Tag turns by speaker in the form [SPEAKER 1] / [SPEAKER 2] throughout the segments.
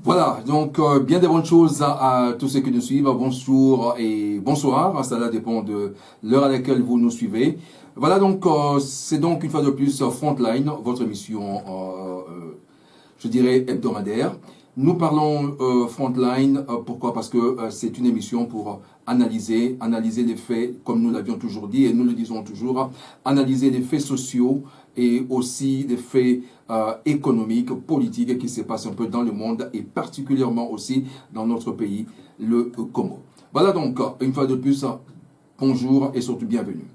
[SPEAKER 1] Voilà, donc bien des bonnes choses à tous ceux qui nous suivent. Bonjour et bonsoir, cela dépend de l'heure à laquelle vous nous suivez. Voilà, donc c'est donc une fois de plus Frontline, votre émission, je dirais, hebdomadaire. Nous parlons Frontline, pourquoi? Parce que c'est une émission pour analyser les faits, comme nous l'avions toujours dit et nous le disons toujours, analyser les faits sociaux et aussi des faits économiques, politiques qui se passent un peu dans le monde et particulièrement aussi dans notre pays, le Congo. Voilà donc, une fois de plus, bonjour et surtout bienvenue.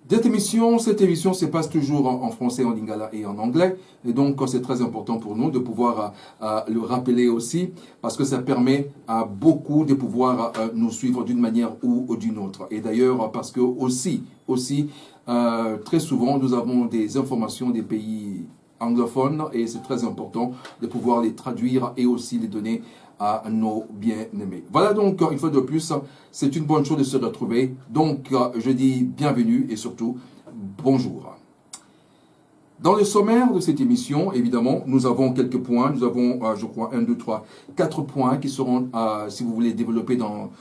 [SPEAKER 1] Cette émission se passe toujours en français, en lingala et en anglais. Et donc, c'est très important pour nous de pouvoir le rappeler aussi, parce que ça permet à beaucoup de pouvoir nous suivre d'une manière ou d'une autre. Et d'ailleurs, parce que aussi, très souvent, nous avons des informations des pays anglophones et c'est très important de pouvoir les traduire et aussi les donner à nos bien-aimés. Voilà donc, une fois de plus, c'est une bonne chose de se retrouver. Donc, je dis bienvenue et surtout, bonjour. Dans le sommaire de cette émission, évidemment, nous avons quelques points. Nous avons, je crois, 1, 2, 3, 4 points qui seront, si vous voulez, développés dans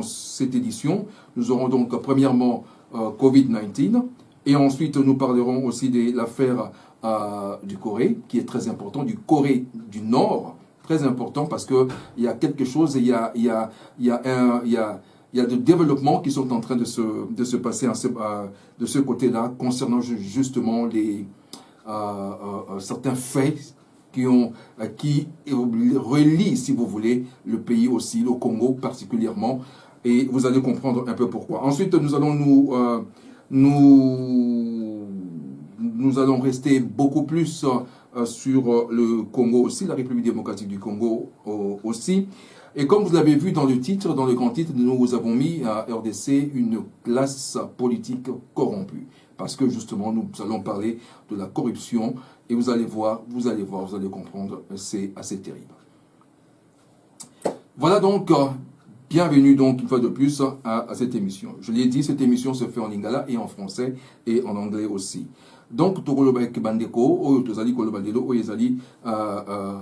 [SPEAKER 1] cette édition. Nous aurons donc, premièrement, Covid-19. Et ensuite, nous parlerons aussi de l'affaire du Corée, qui est très important, du Corée du Nord. Très important parce qu'il y a quelque chose, il y a des développements qui sont en train de se passer de ce côté-là concernant justement certains faits qui relient, si vous voulez, le pays aussi, le Congo particulièrement, et vous allez comprendre un peu pourquoi. Ensuite, nous allons nous allons rester beaucoup plus sur le Congo aussi, la République démocratique du Congo aussi. Et comme vous l'avez vu dans le titre, dans le grand titre, nous avons mis à RDC une classe politique corrompue. Parce que justement, nous allons parler de la corruption et vous allez voir, vous allez comprendre, c'est assez terrible. Voilà donc, bienvenue donc une fois de plus à cette émission. Je l'ai dit, cette émission se fait en lingala et en français et en anglais aussi. Donc, Togolobek Bandeko, Oyo Tozali Kolobadelo, Oyo Ezali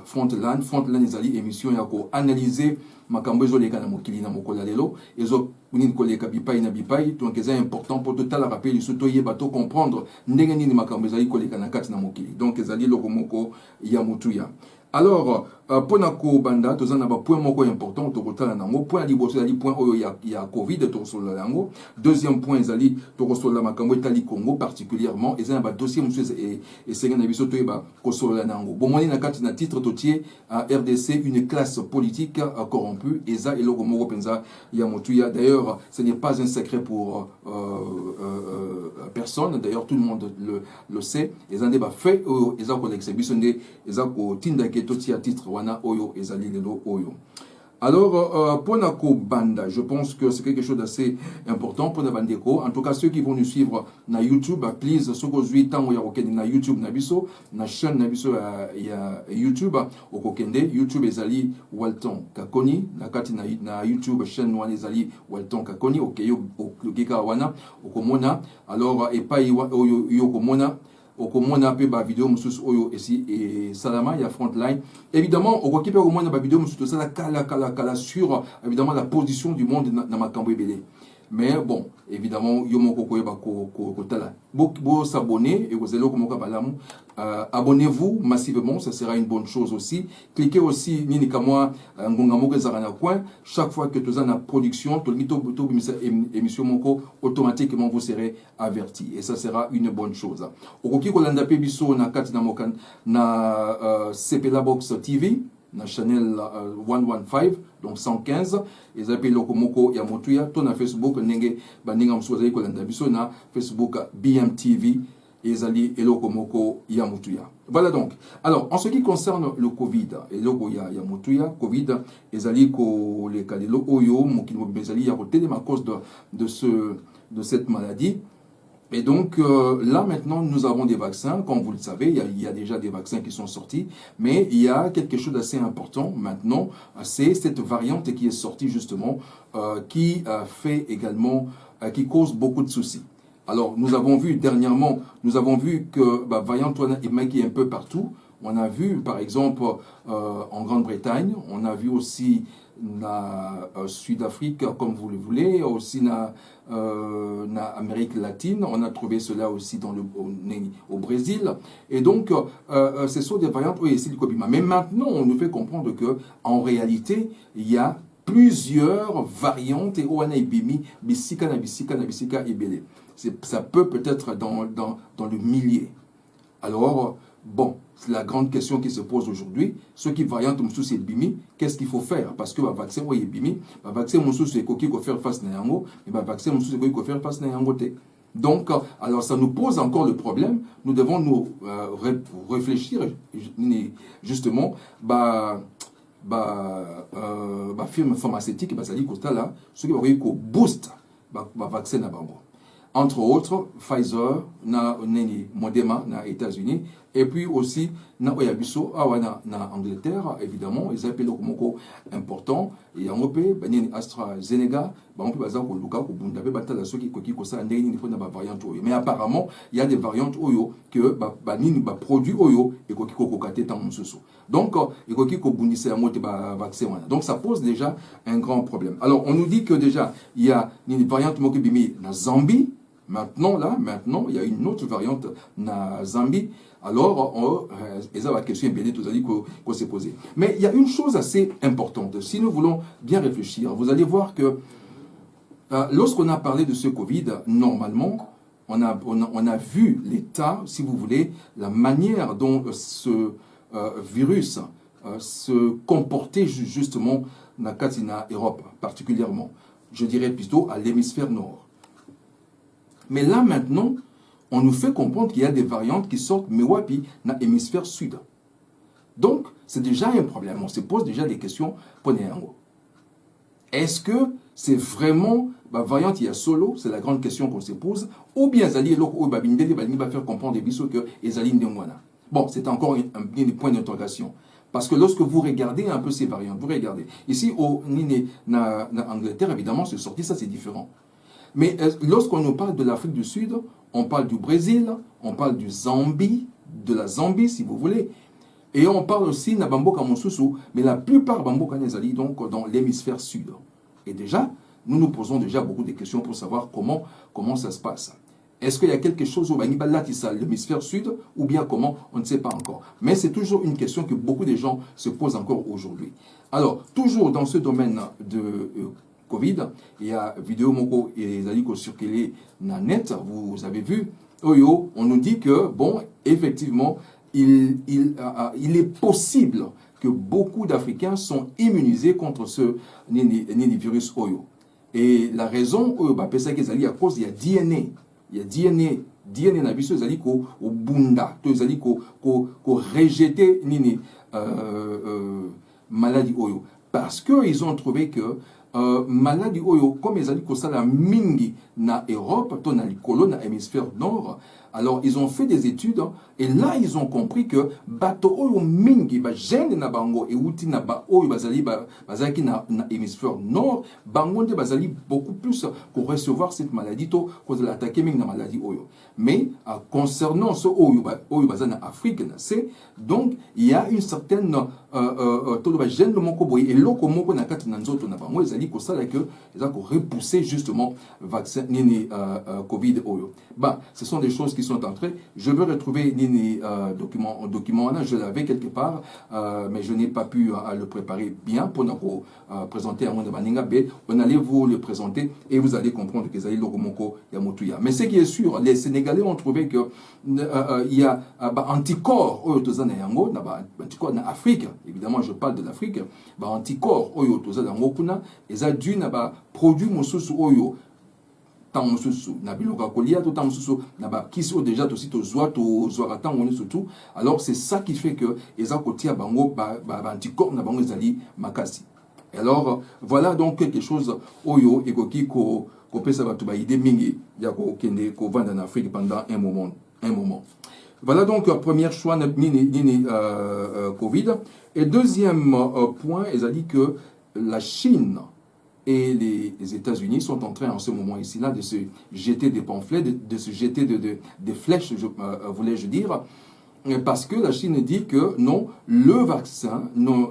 [SPEAKER 1] Frontline Ezali émission yako analyser makambo ezoleka na mokili na mokola lelo ezo kunini koleka bipai na bipai donc c'est important pour tout la rappeler surtout yeba to comprendre ndenge nini makambo ezali koleka na kati na mokili donc ezali lokomoko ya mutuya. Alors, pour na banda, tous en point moko important, tokotala nango, point liboso zali point oyo ya Covid, tokosola nango. Deuxième point zali tokosola makambo etali Congo particulièrement, et ça ba dossier monsieur et senga na biso toyeba kosola nango. Bomoni na kati na titre totier à RDC une classe politique corrompue, et ça eloko moko penza ya motuya. D'ailleurs, ce n'est pas un secret pour personne, d'ailleurs tout le monde le sait. Et ça débat fait et ça ko l'exhibition et ça ko tinda à titre wana oyo ezali lelo oyo. Alors pour Nako Banda, je pense que c'est quelque chose d'assez important pour Nabandeko. En tout cas, ceux qui vont nous suivre na YouTube, please, ce que vous tango ya kokende na YouTube na biso, na chaîne na biso ya YouTube au kokende, YouTube ezali Walton Kakoni, na kati na YouTube chaîne wana ezali Walton Kakoni, okeyo okeka wana okomona. Alors epai oyo yokomona okomona pe ba vidéo mususu oyo esi et salama ya Frontline. Évidemment okokipe okomona ba vidéo mususu ça la kala sur évidemment la position du monde na makambo ebele. Mais bon, évidemment yo moko koyeba ko tala. Bo s'abonner et vous allez komoka balamu. Abonnez-vous massivement, ça sera une bonne chose aussi. Cliquez aussi nini kamwa ngonga moko ezarana coin chaque fois que tu as une production, to émission moko automatiquement vous serez averti et ça sera une bonne chose. Okoki kolanda pe biso na kati na mokan na CPLA Box TV na channel 115 donc 115 et zape lokomoko ya motuya to na Facebook ndenge bandinga msuza kolanda biso na Facebook BMTV ezali elokomoko ya mutuya. Voilà donc. Alors, en ce qui concerne le Covid, eloko ya mutuya, Covid ezali ko le kalelo oyo mokili mobezali ya kotelema à cause de cette maladie. Et donc là maintenant nous avons des vaccins, comme vous le savez, il y a déjà des vaccins qui sont sortis, mais il y a quelque chose d'assez important maintenant, c'est cette variante qui est sortie justement, qui fait également, qui cause beaucoup de soucis. Alors nous avons vu dernièrement, que variante est un peu partout. On a vu, par exemple, en Grande-Bretagne, on a vu aussi na Sud-Afrique, comme vous le voulez, aussi na Amérique latine, on a trouvé cela aussi au Brésil. Et donc, ce sont des variantes OSI Cobima. Mais maintenant, on nous fait comprendre que en réalité, il y a plusieurs variantes et OANA Ibimi, Bisika, Ibele. Ça peut-être dans le millier. Alors, bon, la grande question qui se pose aujourd'hui, ceux qui variantent sous Bimi, qu'est-ce qu'il faut faire? Parce que le vaccin est Bimi, le vaccin c'est qu'il faut faire face à Yango, mais le vaccin c'est qu'il faut faire face à Yango. Donc, alors ça nous pose encore le problème. Nous devons nous réfléchir justement, firme pharmaceutique, ça dit que là, ceux qui vont boost le vaccin à Bango. Entre autres, Pfizer, Modema, na États-Unis, et puis aussi, na Oyabiso, na Angleterre, évidemment, ils appellent le important, et en Europe, AstraZeneca, mais apparemment, il y a des variantes Oyo que produit Oyo et qui donc, donc ça pose déjà un grand problème. Alors, on nous dit que déjà, il y a une variante Mokibimi na Zambie. Maintenant, il y a une autre variante na Zambie. Alors, et la question qu'on s'est posée. Mais il y a une chose assez importante. Si nous voulons bien réfléchir, vous allez voir que lorsqu'on a parlé de ce Covid, normalement, on a vu l'état, si vous voulez, la manière dont ce virus se comportait justement dans la Europe, particulièrement. Je dirais plutôt à l'hémisphère nord. Mais là, maintenant, on nous fait comprendre qu'il y a des variantes qui sortent, mais wapi, dans l'hémisphère sud. Donc, c'est déjà un problème. On se pose déjà des questions pour Néango. Est-ce que c'est vraiment la variante il y a solo? C'est la grande question qu'on se pose. Ou bien Zali et Loko Babindé va faire comprendre des bisous que Ezali Ndengwana. Bon, c'est encore un point d'interrogation. Parce que lorsque vous regardez un peu ces variantes, vous regardez. Ici, en Angleterre, évidemment, c'est sorti, ça c'est différent. Mais lorsqu'on nous parle de l'Afrique du Sud, on parle du Brésil, on parle du Zambie, de la Zambie si vous voulez, et on parle aussi de Bamboka Monsusu, mais la plupart Bamboka Nezali, donc dans l'hémisphère sud. Et déjà, nous nous posons déjà beaucoup de questions pour savoir comment ça se passe. Est-ce qu'il y a quelque chose au Banibalatissa, l'hémisphère sud, ou bien comment, on ne sait pas encore. Mais c'est toujours une question que beaucoup de gens se posent encore aujourd'hui. Alors, toujours dans ce domaine de Covid, il y a vidéo moko et les aliko circulé na net, vous avez vu, Oyo, on nous dit que, bon, effectivement, il est possible que beaucoup d'Africains sont immunisés contre ce virus Oyo. Et la raison, Oyo, bah, c'est à cause, il y a DNA. Il y a DNA na biso, ils ko au bunda, ils ko rejeté maladie Oyo. Parce qu'ils ont trouvé que maladie Oyo, comme ils ont dit que ça la mingi na Europe, na l'icolo, na hémisphère nord, alors ils ont fait des études et là ils ont compris que bato Oyo mingi, ba gène na bango et outi na ba Oyo bazali na hémisphère nord, bango de bazali beaucoup plus pour recevoir cette maladie, to pour l'attaquer mingi na maladie Oyo. Mais concernant ce Oyo bazali na Afrique, c'est donc il y a une certaine gène de moko boy et loko moko na kati na nzoto na bango ezali ko sala que ils ont repoussé justement vaccin nini Covid Oyo. Bah, ce sont des choses qui sont entrées. Je veux retrouver nini document là, je l'avais quelque part, mais je n'ai pas pu le préparer bien pour nous présenter à mon Maninga B. On allait vous le présenter et vous allez comprendre que Zaï Logomoko Yamotuya. Mais ce qui est sûr, les Sénégalais ont trouvé que il y a anticorps Oyotozana Yango, anticorps en Afrique. Évidemment, je parle de l'Afrique. Anticorps Oyotozana Yango kuna, et ça dû n'a produit Mosusu Oyo. Tant Mosusu, n'a biloka kolia, tout tant Mosusu, n'a pas qui sont déjà aussi to zoaratan, on est surtout. Alors c'est ça qui fait que Eza Kotia Bango, anticorps n'a bango zali makasi. Alors voilà donc quelque chose Oyo et ko pesa batuba idée mingi ya ko kende ko vendre en Afrique pendant un moment. Voilà donc premier choix nini Covid. Et deuxième point, ils ont dit que la Chine et les États-Unis sont en train en ce moment ici là de se jeter des pamphlets, de se jeter des flèches, voulais-je dire, parce que la Chine dit que non, le vaccin, non,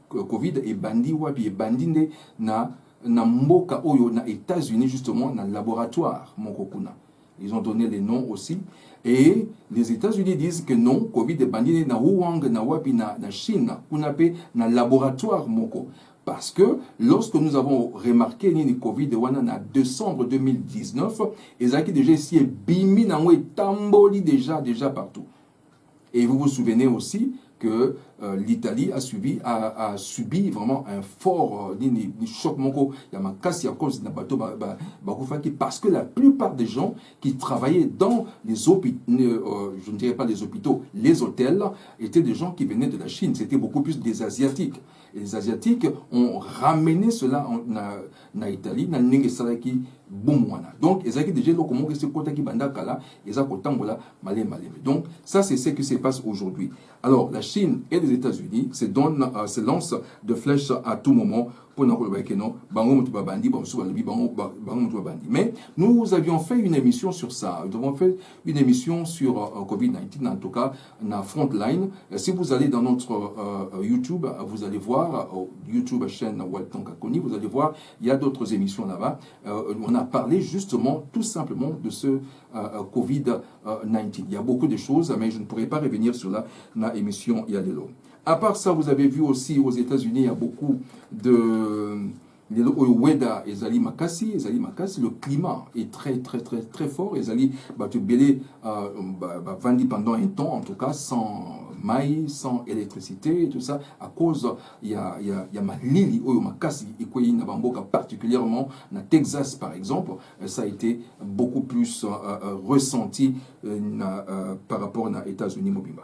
[SPEAKER 1] Covid est bandi, wapi est bandi na mboka oyo na États-Unis justement na laboratoire mokokuna. Ils ont donné les noms aussi. Et les États-Unis disent que non, Covid est bandi na Wuhan, na wapi na Chine, kunape na laboratoire moko. Parce que lorsque nous avons remarqué le Covid en décembre 2019, ils ont déjà ici bimi na tamboli déjà partout. Et vous vous souvenez aussi que l'Italie a subi vraiment un fort choc parce que la plupart des gens qui travaillaient dans les hôpitaux, je ne dirais pas les hôpitaux, les hôtels, étaient des gens qui venaient de la Chine. C'était beaucoup plus des Asiatiques. Et les Asiatiques ont ramené cela en Italie, dans Nengesalaki, Boumouana. Donc, ils ont déjà le comment ce côté qui bandakala, ils ont donc, ça, c'est ce qui se passe aujourd'hui. Alors, la Chine et les États-Unis se lancent de flèches à tout moment pour nous. Mais nous avions fait une émission sur ça. Nous avons fait une émission sur Covid-19, en tout cas, na Frontline. Si vous allez dans notre YouTube, vous allez voir, YouTube chaîne Walton Kakoni, vous allez voir, il y a d'autres émissions là-bas. On a parlé justement, tout simplement, de ce Covid-19. Il y a beaucoup de choses, mais je ne pourrais pas revenir sur la émission Yalelo. À part ça, vous avez vu aussi aux États-Unis, il y a beaucoup de Weda et Zali Makassi. Le climat est très fort. Et Zali Batubele vendi pendant un temps, en tout cas, sans maïs, sans électricité et tout ça, à cause, il y a Malili ou Makassi, et particulièrement dans Texas, par exemple, ça a été beaucoup plus ressenti par rapport aux États-Unis Mobimba.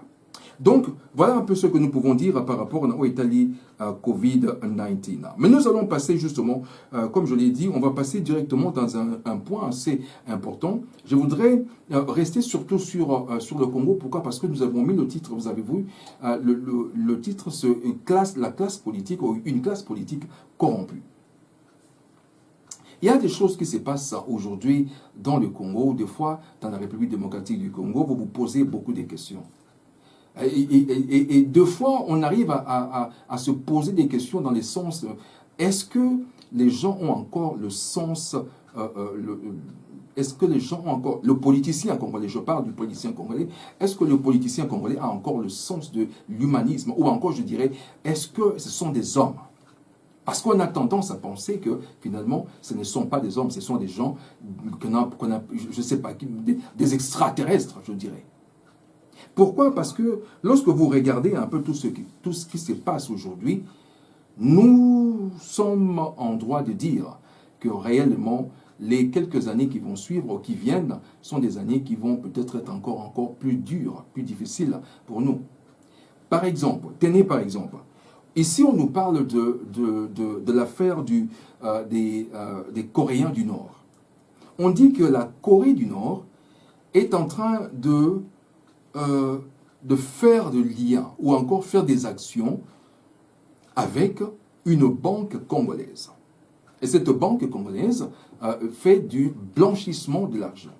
[SPEAKER 1] Donc, voilà un peu ce que nous pouvons dire par rapport au Italie Covid-19. Mais nous allons passer justement, comme je l'ai dit, on va passer directement dans un point assez important. Je voudrais rester surtout sur le Congo. Pourquoi? Parce que nous avons mis le titre, vous avez vu, le titre, la classe politique, ou une classe politique corrompue. Il y a des choses qui se passent aujourd'hui dans le Congo, des fois dans la République démocratique du Congo, vous vous posez beaucoup de questions. Et deux fois, on arrive à se poser des questions dans le sens, est-ce que les gens ont encore le sens, est-ce que les gens ont encore, le politicien congolais, je parle du politicien congolais, est-ce que le politicien congolais a encore le sens de l'humanisme, ou encore, je dirais, est-ce que ce sont des hommes? Parce qu'on a tendance à penser que, finalement, ce ne sont pas des hommes, ce sont des gens, je ne sais pas, des extraterrestres, je dirais. Pourquoi? Parce que lorsque vous regardez un peu tout ce qui se passe aujourd'hui, nous sommes en droit de dire que réellement, les quelques années qui vont suivre, qui viennent, sont des années qui vont peut-être être encore plus dures, plus difficiles pour nous. Par exemple, tenez par exemple, ici on nous parle de l'affaire des Coréens du Nord. On dit que la Corée du Nord est en train de faire des liens ou encore faire des actions avec une banque congolaise. Et cette banque congolaise fait du blanchissement de l'argent.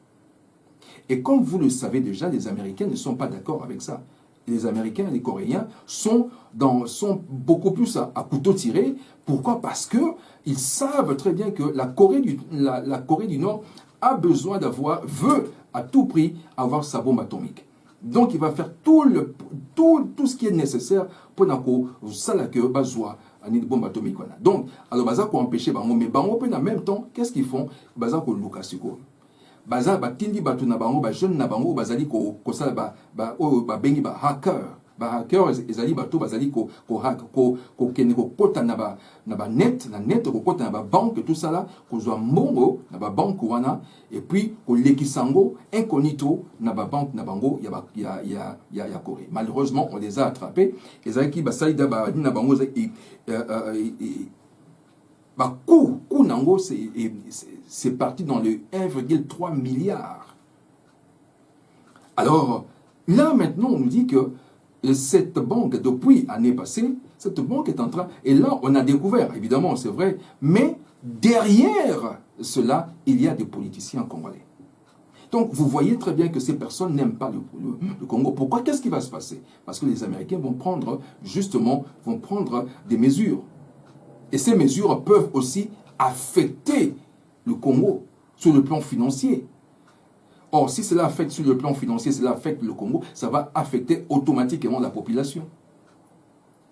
[SPEAKER 1] Et comme vous le savez déjà, les Américains ne sont pas d'accord avec ça. Les Américains et les Coréens sont beaucoup plus à couteau tiré. Pourquoi? Parce qu'ils savent très bien que la Corée du Nord a besoin veut à tout prix avoir sa bombe atomique. Donc, il va faire tout ce qui est nécessaire pour que ça besoin une bombe atomique. Donc, alors, baza ko empêcher bango, mais bango en même temps, qu'est-ce qu'ils font? Baza ko lukasiko. Baza batindi batu na bango, ba jeune na bango, bazali ko sala ba bengi ba hacker. Ba hacker ezali batu bazali ko kene ko kota na ba net ko kota na ba banque tout ça là ko zwa mbongo na ba banque wana et puis ko lekisango incognito na ba banque na bango ya Corée. Malheureusement on les a attrapés ezali ki ba salida ba na bango ba coût nango c'est parti dans le 1,3 milliard. Alors là maintenant on nous dit que cette banque, depuis l'année passée, cette banque est en train... Et là, on a découvert, évidemment, c'est vrai, mais derrière cela, il y a des politiciens congolais. Donc, vous voyez très bien que ces personnes n'aiment pas le Congo. Pourquoi? Qu'est-ce qui va se passer? Parce que les Américains vont prendre, justement, des mesures. Et ces mesures peuvent aussi affecter le Congo sur le plan financier. Or, si cela affecte sur le plan financier, cela affecte le Congo, ça va affecter automatiquement la population.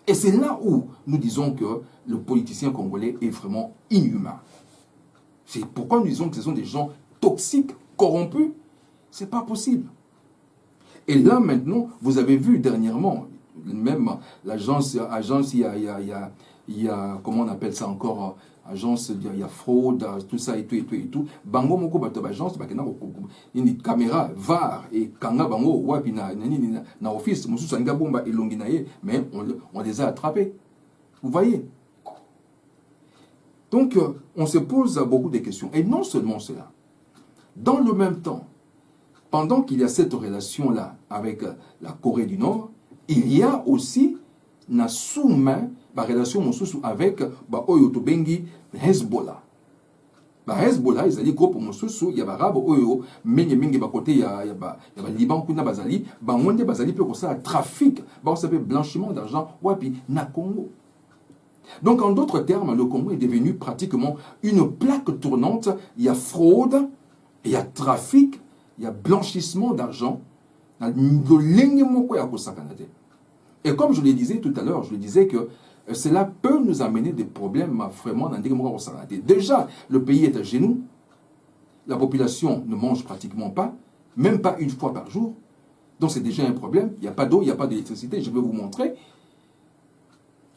[SPEAKER 1] Et c'est là où nous disons que le politicien congolais est vraiment inhumain. C'est pourquoi nous disons que ce sont des gens toxiques, corrompus. Ce n'est pas possible. Et là, maintenant, vous avez vu dernièrement, même l'agence, il y a, comment on appelle ça encore, agence, il y a fraude, tout ça et tout. Bango moko bato agence, une caméra, VAR, et kanga bango, wapi na office, mususu anga bomba elongi na ye, mais on les a attrapés. Vous voyez? Donc, on se pose beaucoup de questions. Et non seulement cela, dans le même temps, pendant qu'il y a cette relation-là avec la Corée du Nord, il y a aussi na sous-main la relation avec Oyo Tobengi Hezbollah. Hezbollah, ils allaient groupe mosusu, il y a Arab Oyo, mingi côté il y a Liban kuna bazali, monde bazali peut ça trafic, ça s'appelle blanchiment d'argent wapi na Congo. Donc, en d'autres termes, le Congo est devenu pratiquement une plaque tournante. Il y a fraude, il y a trafic, il y a blanchissement d'argent. Et comme je le disais tout à l'heure, je le disais que cela peut nous amener des problèmes vraiment dans des déjà, le pays est à genoux. La population ne mange pratiquement pas, même pas une fois par jour. Donc, c'est déjà un problème. Il n'y a pas d'eau, il n'y a pas d'électricité. Je vais vous montrer.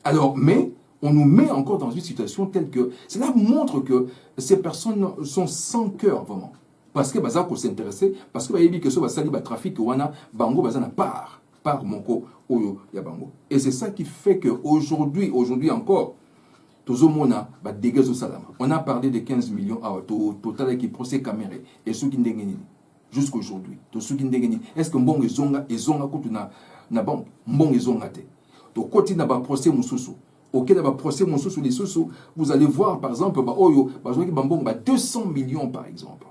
[SPEAKER 1] Alors, mais on nous met encore dans une situation telle que... Cela montre que ces personnes sont sans cœur, vraiment. Parce que baza ko s'intéresser, parce que bayebi que ce va sali ba trafic wana bango baza na part monko oyo ya bango. Et c'est ça qui fait que aujourd'hui encore tozomona ba dégâts au salama. On a parlé de 15 millions à total qui procès caméré et ceux qui ndengeni jusqu'aujourd'hui. To ceux qui ndengeni. Est-ce que mbongo ezonga kutu na bon mbongo ezonga te. To koti na ba procès mususu. Auquel va procès mon sous les sous, vous allez voir par exemple 200 millions par exemple.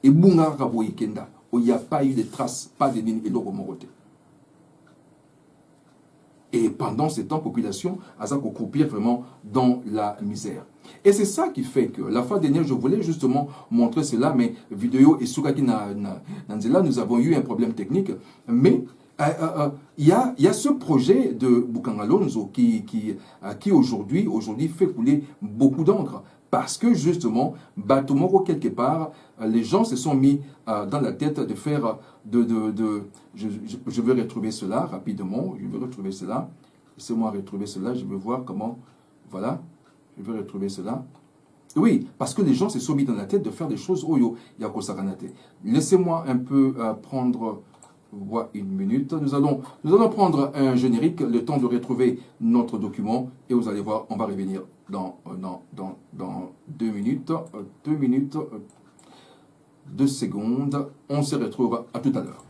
[SPEAKER 1] Et Bunga Raboyi Kenda, où il n'y a pas eu de traces, pas de lignes et l'eau moroté. Et pendant ce temps, la population a croupir vraiment dans la misère. Et c'est ça qui fait que la fois dernière, je voulais justement montrer cela, mais vidéo et Soukaki Nanzela, nous avons eu un problème technique, mais il y a ce projet de Bukangalonzo qui aujourd'hui fait couler beaucoup d'encre. Parce que justement, Batomoko, quelque part, les gens se sont mis dans la tête de faire je vais retrouver cela rapidement, je vais retrouver cela. Laissez-moi retrouver cela, je vais voir comment, voilà, je vais retrouver cela. Oui, parce que les gens se sont mis dans la tête de faire des choses, Oyo, Yakosaranate. Laissez-moi un peu prendre... Voilà, une minute. Nous allons prendre un générique, le temps de retrouver notre document, et vous allez voir, on va revenir dans 2 minutes, 2 secondes. On se retrouve à tout à l'heure.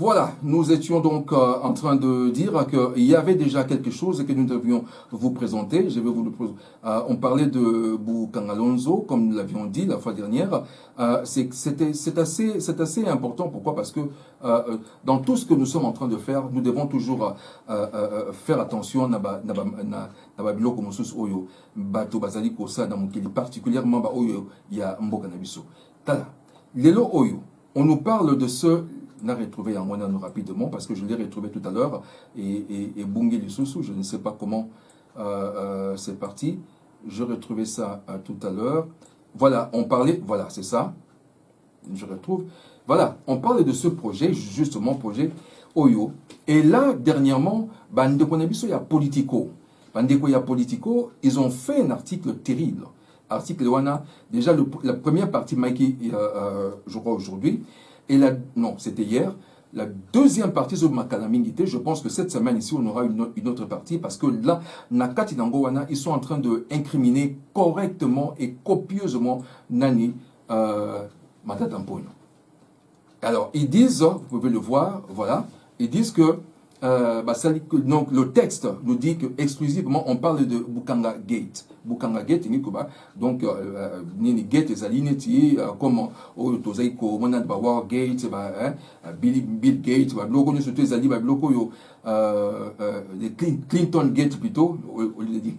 [SPEAKER 1] Voilà, nous étions donc en train de dire qu'il y avait déjà quelque chose que nous devions vous présenter. Je vais vous le présenter. On parlait de Bukangalonzo, comme nous l'avions dit la fois dernière. C'est assez important. Pourquoi? Parce que dans tout ce que nous sommes en train de faire, nous devons toujours faire attention à biloko mosusu oyo bato bazali kosa na mokili, particulièrement ba oyo ya mboka na biso. Tala, lelo oyo, on nous parle de ce... On a retrouvé en moyen rapidement parce que je l'ai retrouvé tout à l'heure et Bungi Lisusu, je ne sais pas comment c'est parti. Je retrouvais ça tout à l'heure. Voilà, on parlait, voilà, c'est ça. Je retrouve. Voilà, on parlait de ce projet, justement, projet Oyo. Et là, dernièrement, Bandeko Nabiso, il y a Politico. Bandeko, il y a Politico, ils ont fait un article terrible. Article Wana, déjà la première partie, Mikey, je crois aujourd'hui. Et non, c'était hier. La deuxième partie sur Makalamingité, je pense que cette semaine ici, on aura une autre partie parce que là, Nakati Nangowana, ils sont en train d'incriminer correctement et copieusement Nani, Matata Mponyo. Alors, ils disent, vous pouvez le voir, voilà, ils disent que, donc, le texte nous dit que exclusivement on parle de Bukanga Gate. Bukanga Gate, donc, Nini Gate, les comme Tozaiko, Monad War Gate, Bill Gate, Bloco, surtout les alliés, Bloco, Clinton Gate plutôt, au lieu de dire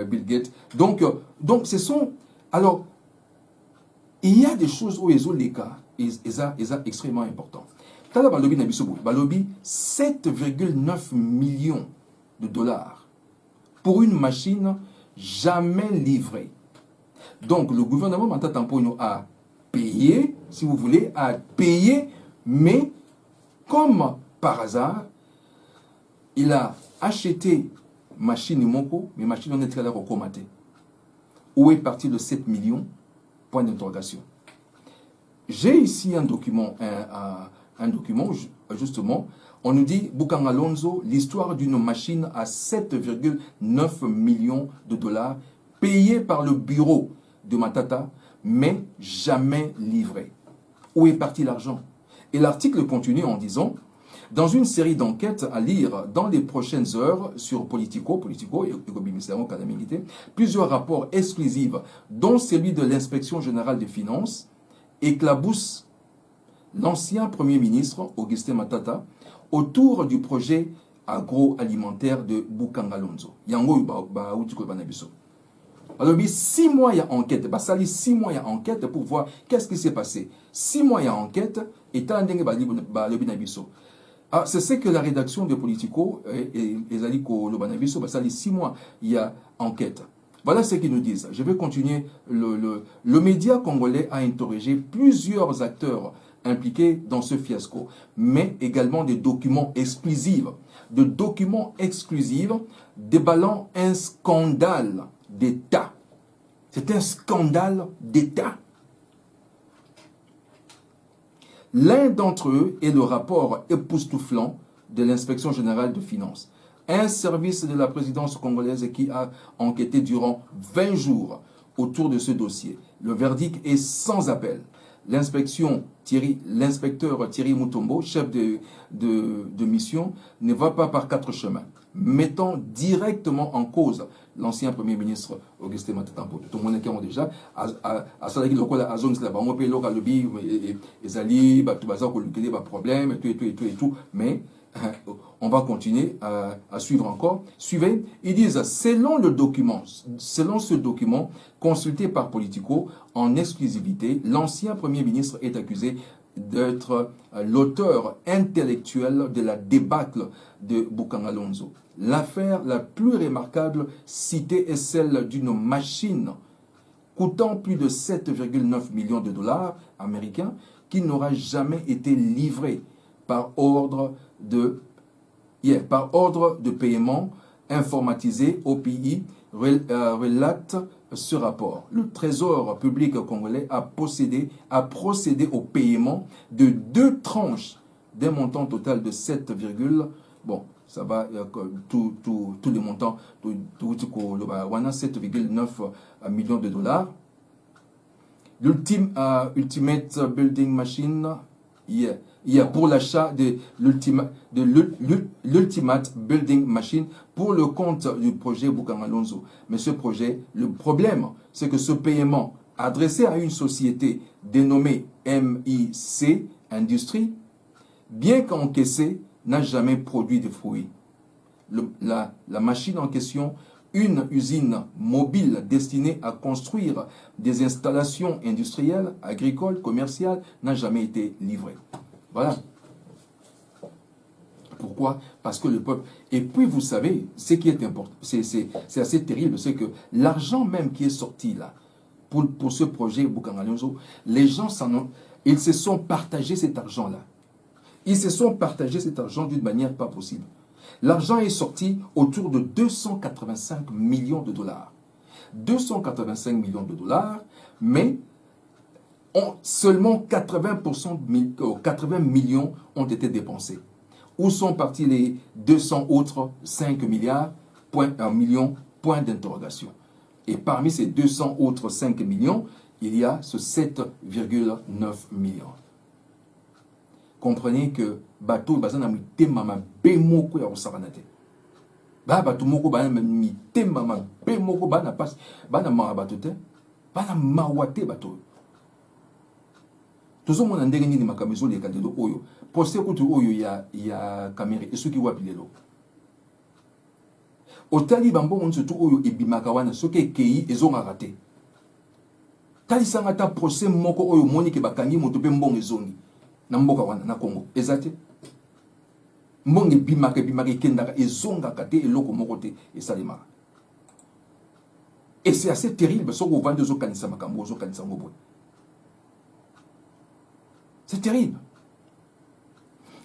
[SPEAKER 1] Bill Gate. Donc, ce sont. Alors, il y a des choses où ils ont les cas, ils sont extrêmement importants. Tala balobi na biso balobi 7,9 millions de dollars pour une machine jamais livrée. Donc le gouvernement Matata Mponyo a payé, si vous voulez, a payé, mais comme par hasard, il a acheté machine Moko, mais machine on est très là recommaté. Où est parti le 7 millions? Point d'interrogation. J'ai ici un document, justement, on nous dit, Bukanga Lonzo, l'histoire d'une machine à 7,9 millions de dollars, payée par le bureau de Matata, mais jamais livrée. Où est parti l'argent? Et l'article continue en disant, dans une série d'enquêtes à lire dans les prochaines heures sur Politico et plusieurs rapports exclusifs, dont celui de l'inspection générale des finances, éclaboussent l'ancien Premier ministre, Augustin Matata, autour du projet agroalimentaire de Bukanga Lonzo. Alors, 6 mois il y a enquête, ça dit 6 mois il y a enquête pour voir qu'est-ce qui s'est passé. 6 mois il y a enquête, et c'est ce que la rédaction de Politico et Zaliko Lobanabiso, ça dit 6 mois il y a enquête. Voilà ce qu'ils nous disent. Je vais continuer. Le média congolais a interrogé plusieurs acteurs impliqués dans ce fiasco, mais également des documents exclusifs, déballant un scandale d'État. C'est un scandale d'État. L'un d'entre eux est le rapport époustouflant de l'inspection générale de finances, un service de la présidence congolaise qui a enquêté durant 20 jours autour de ce dossier. Le verdict est sans appel. L'inspecteur Thierry Mutombo, chef de mission, ne va pas par 4 chemins, mettant directement en cause l'ancien Premier ministre Augustin Matata Mponyo. Tout le monde est déjà à Salaki Lokola, à Zone Slava, on peut le lobby, les alliés, tout bazar, problème, et tout, mais on va continuer à suivre encore. Suivez, ils disent, selon ce document consulté par Politico en exclusivité, l'ancien Premier ministre est accusé d'être l'auteur intellectuel de la débâcle de Bukanga Lonzo. L'affaire la plus remarquable citée est celle d'une machine coûtant plus de 7,9 millions de dollars américains qui n'aura jamais été livrée par ordre de paiement informatisé au pays, relate ce rapport. Le Trésor public congolais a procédé au paiement de 2 tranches d'un montant total de 7, bon, ça va, tous les montants, 7,9 millions de dollars. Ultimate Building Machine, pour l'achat de l'Ultimate Building Machine pour le compte du projet Bukanga Lonzo. Mais ce projet, le problème, c'est que ce paiement adressé à une société dénommée MIC Industrie, bien qu'encaissé, n'a jamais produit de fruits. La machine en question, une usine mobile destinée à construire des installations industrielles, agricoles, commerciales, n'a jamais été livrée. Voilà. Pourquoi? Parce que le peuple... Et puis, vous savez, ce qui est important, c'est assez terrible, c'est que l'argent même qui est sorti là, pour ce projet Bukanga Lonzo, les gens ils se sont partagés cet argent-là. Ils se sont partagés cet argent d'une manière pas possible. L'argent est sorti autour de 285 millions de dollars. 285 millions de dollars, mais seulement 80 millions ont été dépensés. Où sont partis les 200 autres 5 millions, point d'interrogation. Et parmi ces 200 autres 5 millions, il y a ce 7,9 millions. Comprenez que bateau bazana mitema mabe moko ya osakanate. Ba bateau moko bana mitema mabe moko bana passe bana ma bateau te bana mawate bateau. Tous on ndenge ni makamizo le kandelo oyo. Poste kutu oyo ya caméra et ceux qui voient pilelo. Otali bambongo surtout oyo ebimaka wana soki kei ezonga raté. Tali sangata procès moko oyo moni ke bakangi moto pe mbongo ezongi. Na mboka wana na Congo ezate mbonge bimaka kendaka ezonga kate eloko moko te esalemaka et c'est assez terrible ce qu'on vend de kanisa makambo zo kanisa ngobo c'est terrible.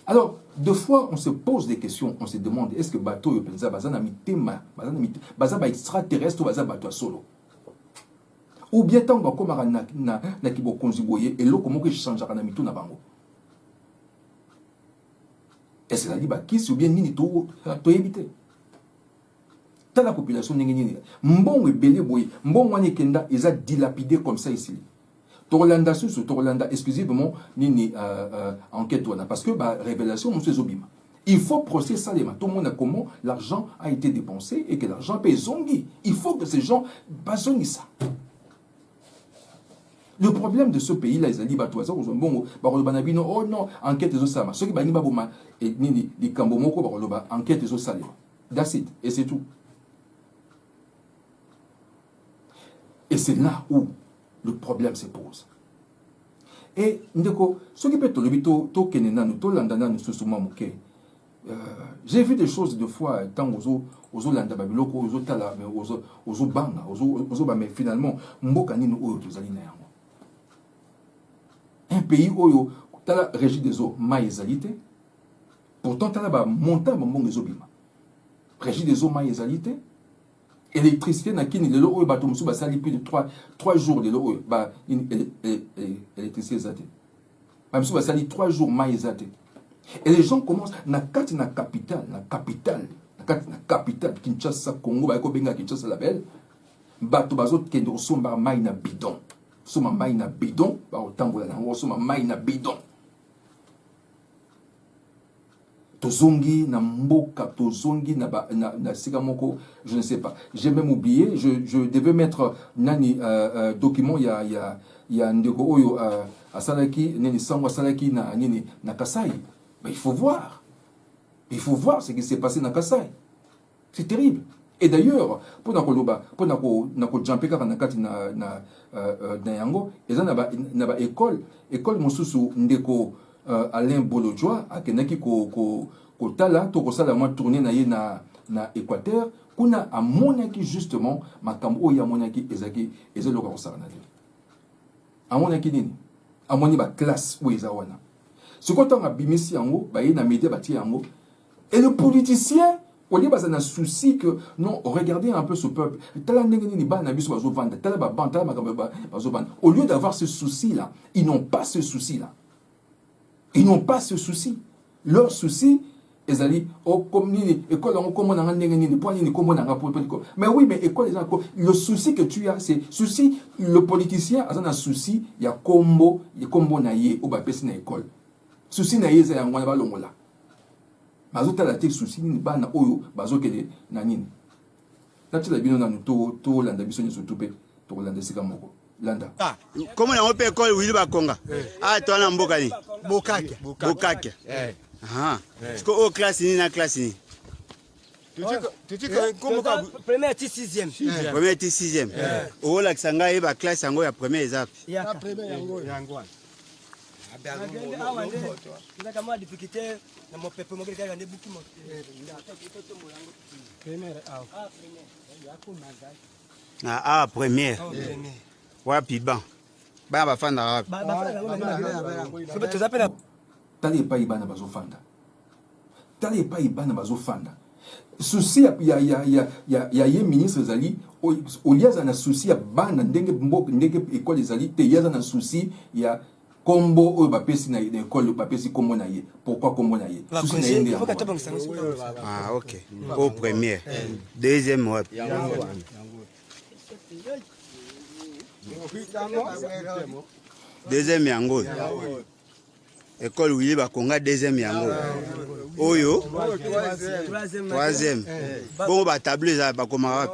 [SPEAKER 1] Alors deux fois on se pose des questions, on se demande est-ce que bateau yo penza bazana mitema baza ba extraterrestre baza bateau solo ou bien tant ba komara na kibokonzi boye eloko moko changeaka na mitu na bango. Est-ce que ça dit ou bien nini to éviter? Dans la population nini mbongo ebele boye mbongo wana kenda ils a dilapidé comme ça ici. Torlanda sur Torlanda exclusivement nini enquête wana parce que révélation monsieur Zobima. Il faut procéder ça les tout le monde a comment l'argent a été dépensé et que l'argent paye zongi. Il faut que ces gens bazongi ça. Le problème de ce pays là, ils ont dit bon, oh non, enquête des osama. Ceux qui bani baboma et nini di kambomoko baroloba enquête des osama. That's it. Et c'est tout. Et c'est là où le problème se pose. Et ndeko, ceux qui peuvent to kenena no to landana no susuma moke. J'ai vu des choses de fois tant aux landa babiloko aux tala mais aux banga aux mais finalement mboka nini oyo tozali na yango. Un pays où tu as la régie des eaux maïsalité. Pourtant, tu as la montagne de les eaux bima. Régie des eaux maïsalité. Électricité, na kini, l'eau où bateau moussou, ça plus de 3 jours de l'eau où électricité zate. Même si ça 3 jours maïsalité. Et les gens commencent, na capitale, Kinshasa, Congo, Benga, Kinshasa, la belle. Bateau bazot qui est somba maï na bidon. Soma maïna bidon, ba otambola na soma maïna bidon. Tozongi na mboka, tozongi na sigamoko, je ne sais pas. J'ai même oublié, je devais mettre nani document ya ndeko oyo asalaki nini sangwa salaki na nini na Kasai. Mais il faut voir. Il faut voir ce qui s'est passé na Kasai. C'est terrible. Et d'ailleurs, pour nako jamper kaka na kati na yango, eza na ba école mosusu ndeko Alain Bolojwa akenaki ko tala to ko sala moi tourner na ye na Équateur, kuna amonaki justement makambo oyo amonaki ezaki ezelo ko sala na ye. Amonaki nini? Amoni ba classe oyo eza wana. Ce qu'on a bimisi yango, ba ye na média ba ti yango. Et le politicien on dit un souci que non, regardez un peu ce peuple. Au lieu d'avoir ce souci-là, ils n'ont pas ce souci-là. Ils n'ont pas ce souci. Leur souci, ils allaient oh comme école mais oui, mais école le souci que tu as, c'est souci le politicien a un souci, il y a combo naie au bapesi na école. Souci naie c'est un là. Bazota la tek souci ni bana oyo bazokele na nini tati la bino na to landa biso nyoso tupe to landa sika moko landa
[SPEAKER 2] comment on peut école wili ba konga to na mboka ni bokake est-ce que au classe ni na classe ni
[SPEAKER 3] tu comme première et sixième
[SPEAKER 2] première et sixième au la sanga ba classe yango ya première ezap
[SPEAKER 3] ya première yango kama difficulté na mopepe mo kile kande buki mo
[SPEAKER 2] première wapi ban ba fanda
[SPEAKER 3] wapi tu zapela
[SPEAKER 1] tali pa ibana bazofanda tali pa ibana bazofanda souci ya ye ministre zali au liaza na souci ya bana ndenge école ezali te yaza na souci ya combo oyo bapesi na école bapesi kombo na ye pourquoi kombo na ye
[SPEAKER 2] ok au première deuxième wapi Deuxième yango. École Willy Bakonga deuxième yango. Oyo troisième. Bon ba tableau za ba koma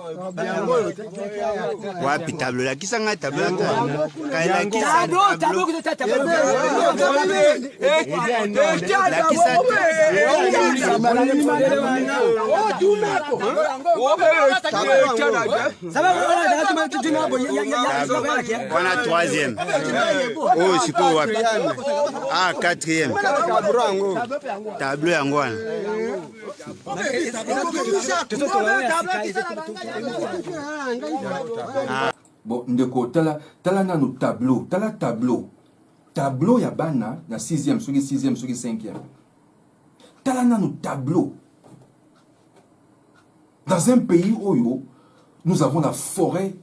[SPEAKER 2] wapi tableau la kisanga tableau kaila kisa tableau la kisa wana troisième. Oh siko wapi? Ah quatrième. Tableau yango wana.
[SPEAKER 1] Bon, ndeko tala nanu tableau, tableau ya bana na 6e, soki 6e, soki 5e. Tala nanu tableau. Dans un pays où nous avons la forêt,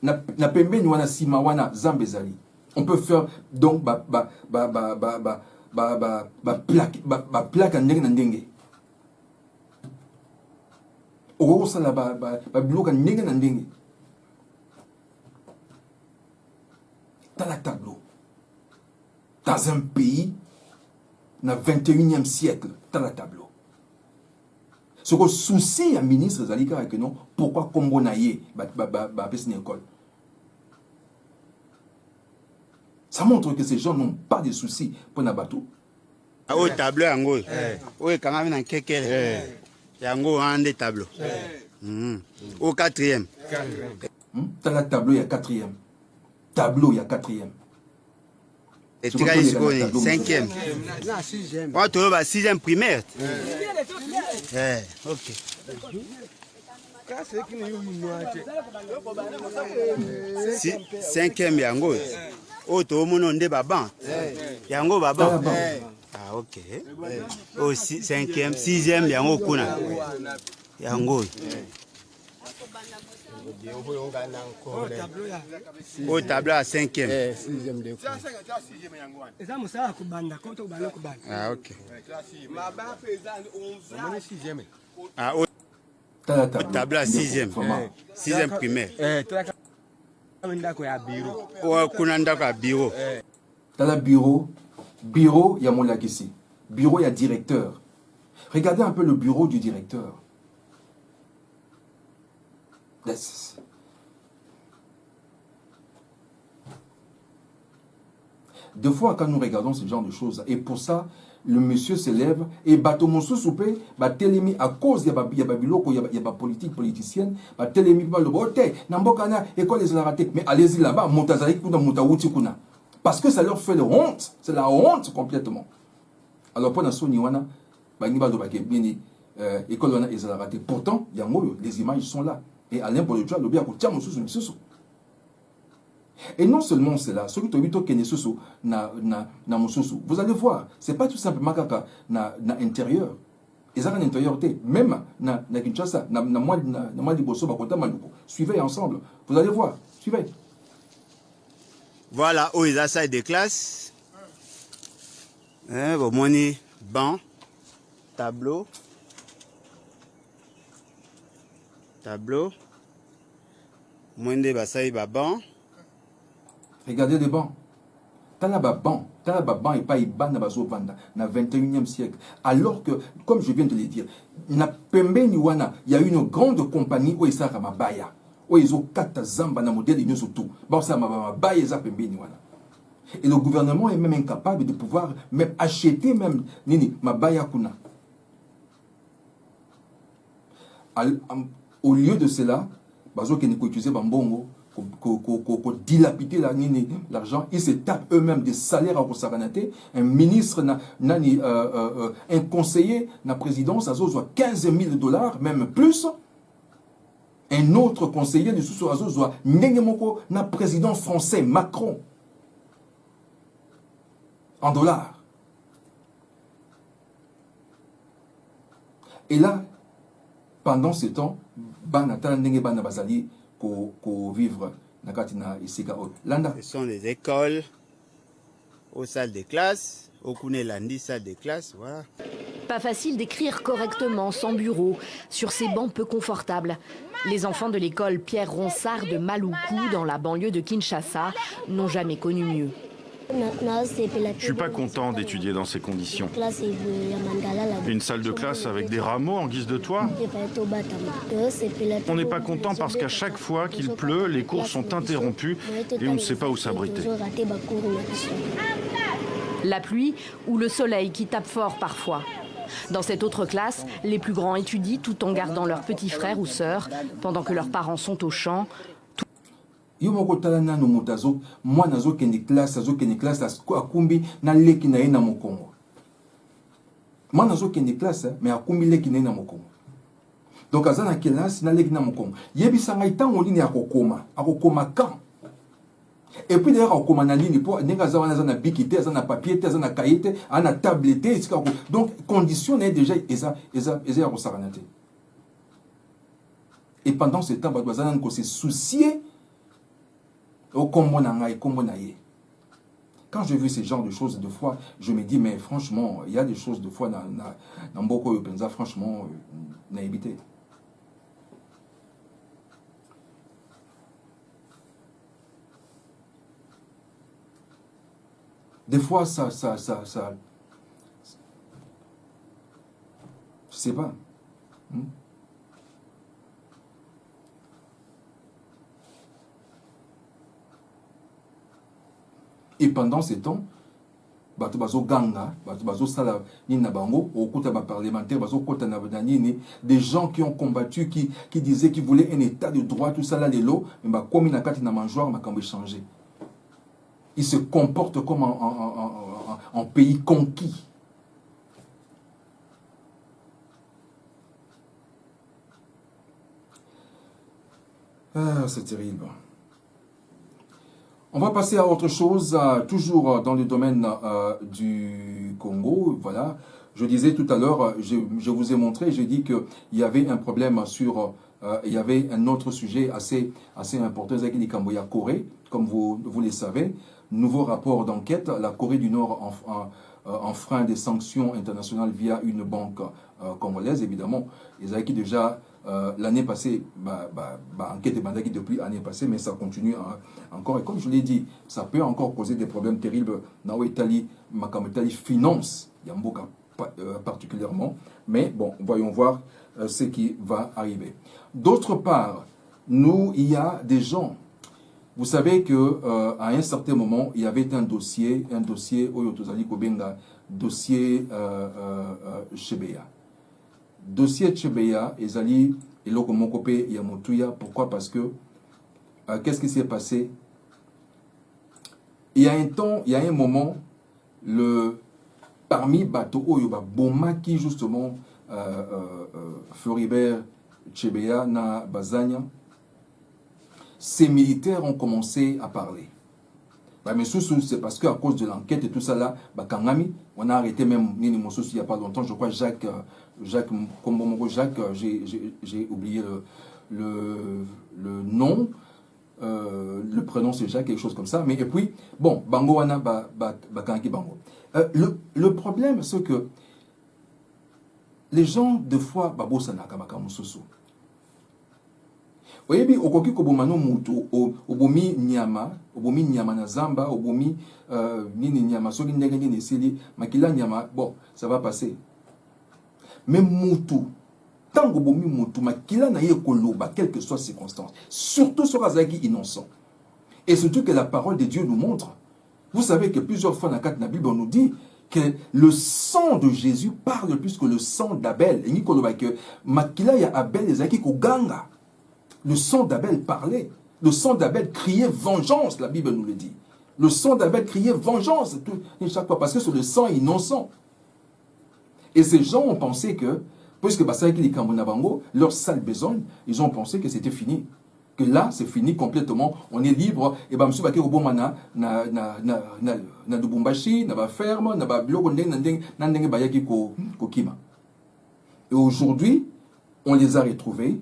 [SPEAKER 1] na pembeni wana sima wana zambezali. On peut faire donc plaque ndenge. Oko sala biloko ndenge na ndenge. Tala tableau. Dans un pays, na 21e siècle, tala tableau. Ce que souci à ministre Zalika avec non, pourquoi Combo naïe une école. Ça montre que ces gens n'ont pas de soucis pour Nabatou.
[SPEAKER 2] Au tableau yango. Oui, quand même dans quelqu'un. Yango un des tableaux. Au quatrième.
[SPEAKER 1] Tala tableau il y a quatrième. Tableau il y a quatrième.
[SPEAKER 2] Et tu as dit cinquième.
[SPEAKER 3] Non, sixième.
[SPEAKER 2] On tu vas sixième primaire. Ok. Cinquième yango. Oh to mono nde baban. Yango baban. Ah ok. Oh cinquième, sixième yango kuna. Yango. Au tableau à cinquième. Ah ok. Ah au tableau à sixième. Sixième primaire. Oh kuna ndako bureau.
[SPEAKER 1] Tala bureau il y a mon lac ici. Bureau il y a directeur. Regardez un peu le bureau du directeur. Des fois, quand nous regardons ce genre de choses, et pour ça, le monsieur se lève et Batomonso soupé, Télémi, à cause de Babiloko, il y a politique politicienne, Télémi, Nambokana, école les raté, mais allez-y là-bas, Montazari, Kuna, Moutawuti, Kuna. Parce que ça leur fait la honte, c'est la honte complètement. Alors, pour Nassou Niwana, école wana les raté. Pourtant, les images sont là. Et Alain Bolidjoa, le bien, et non seulement cela, celui qui vous allez voir, ce n'est pas tout simplement na intérieur. Ils ont un intérieur, même na Kinshasa, suivez ensemble, vous allez voir, suivez.
[SPEAKER 2] Voilà, où ils ont ça des classes. Bon, moni, banc, tableau. Mwende basai baban.
[SPEAKER 1] Regardez les bancs. Talaba banc et pas Iban na 21e siècle. Alors que, comme je viens de le dire, na pembeni wana, il y a une grande compagnie où ils sont mabaya. Où ils ont 4 zamba na modèle et nous surtout. Bon ça mabaya ils ont pembeni wana. Et le gouvernement est même incapable de pouvoir même acheter même nini mabaya kuna. Au lieu de cela, bazo qui ne peut utiliser bambongo, dilapider l'argent, ils se tapent eux-mêmes des salaires à Rosaganate. Un ministre, un conseiller, la présidence, a 15 000 $, même plus. Un autre conseiller de sous Azo, na président français, Macron, en dollars. Et là, pendant ce temps, vivre
[SPEAKER 2] ce sont des écoles, aux salles de classe, au Kounelandi, salle de classe, voilà.
[SPEAKER 4] Pas facile d'écrire correctement, sans bureau, sur ces bancs peu confortables. Les enfants de l'école Pierre Ronsard de Maluku, dans la banlieue de Kinshasa, n'ont jamais connu mieux.
[SPEAKER 5] Je ne suis pas content d'étudier dans ces conditions. Une salle de classe avec des rameaux en guise de toit. On n'est pas content parce qu'à chaque fois qu'il pleut, les cours sont interrompus et on ne sait pas où s'abriter.
[SPEAKER 4] La pluie ou le soleil qui tape fort parfois. Dans cette autre classe, les plus grands étudient tout en gardant leurs petits frères ou sœurs, pendant que leurs parents sont au champ.
[SPEAKER 1] Yo moko tala nano motazo moi nazo kende classe akumbi na leki na ye na mokongo. Moi nazo kende classe mais akumbi leki na ye na mokongo. Donc azana classe na leki na mokongo. Yebisa ngai tango lini akokoma quand. Et puis d'ailleurs akokoma na lini po nenga zawana za na bikite za na papier te za na cahier te ana tablette sika ko. Donc condition est déjà eza ya kosakanate. Et pendant ce temps bazana ko se soucier. Quand je vis ce genre de choses, de fois, je me dis, mais franchement, il y a des choses, de fois, dans beaucoup de pays, franchement, n'a évité. Des fois, ça, je sais pas. Et pendant ces temps, bato bazo ganga, bato bazo sala ni na bango, au côté ba parlementaire, bazo kota na banani, des gens qui ont combattu, qui disaient qu'ils voulaient un état de droit, tout ça là les lots, mais ba comme na kati na mangeoire, ma kambe changer. Ils se comportent comme en pays conquis. Ah, c'est terrible. On va passer à autre chose, toujours dans le domaine du Congo. Voilà, je disais tout à l'heure, je vous ai montré, j'ai dit qu'il y avait un problème sur, il y avait un autre sujet assez important, c'est qu'il y a Corée, comme vous le savez. Nouveau rapport d'enquête, la Corée du Nord enfreint des sanctions internationales via une banque congolaise, évidemment. Ils avaient déjà l'année passée, enquête est depuis l'année passée, mais ça continue encore. Et comme je l'ai dit, ça peut encore causer des problèmes terribles dans l'Italie, finance, Yamboka particulièrement. Mais bon, voyons voir ce qui va arriver. D'autre part, il y a des gens. Vous savez que à un certain moment, il y avait un dossier Oyotozali Kobenga, dossier Chebeya. Dossier Chebeya, Ezali, Eloko Mokope, Yamotuya. Pourquoi? Parce que, qu'est-ce qui s'est passé? Il y a un moment, parmi Bato Oyoba, Bomaki, justement, Floribert Chebeya, na Bazania, ces militaires ont commencé à parler. Mais c'est parce qu'à cause de l'enquête et tout ça là, Kangami, on a arrêté même Nini Mossousou il n'y a pas longtemps, je crois Jacques, j'ai oublié le nom, le prénom c'est Jacques, quelque chose comme ça, mais et puis, bon, Bango Wana, Bakangi Bango. Le problème c'est que les gens, des fois, Babo Sanaka, Bakamoussousou. Oyebi okoki kobomano mutu obomi nyama na zamba obomi nini nyama soki ndenge nini esili makila nyama bon ça va passer mais mutu tango bomi mutu makila na ye koloba quelle que soit circonstance surtout sur azaki innocent et surtout que la parole de Dieu nous montre. Vous savez que plusieurs fois dans la Bible on nous dit que le sang de Jésus parle plus que le sang d'Abel et ni koloba que makila ya Abel ezaki ko ganga. Le sang d'Abel parlait. Le sang d'Abel criait vengeance, la Bible nous le dit. Le sang d'Abel criait vengeance chaque fois, parce que c'est le sang innocent. Et ces gens ont pensé que, puisque leur sale besogne, ils ont pensé que c'était fini. Que là, c'est fini complètement. On est libre. Et bien, M. Bakir Obomana, na Lubumbashi, na ferme, na bloc, na bayaki kokima. Et aujourd'hui, on les a retrouvés.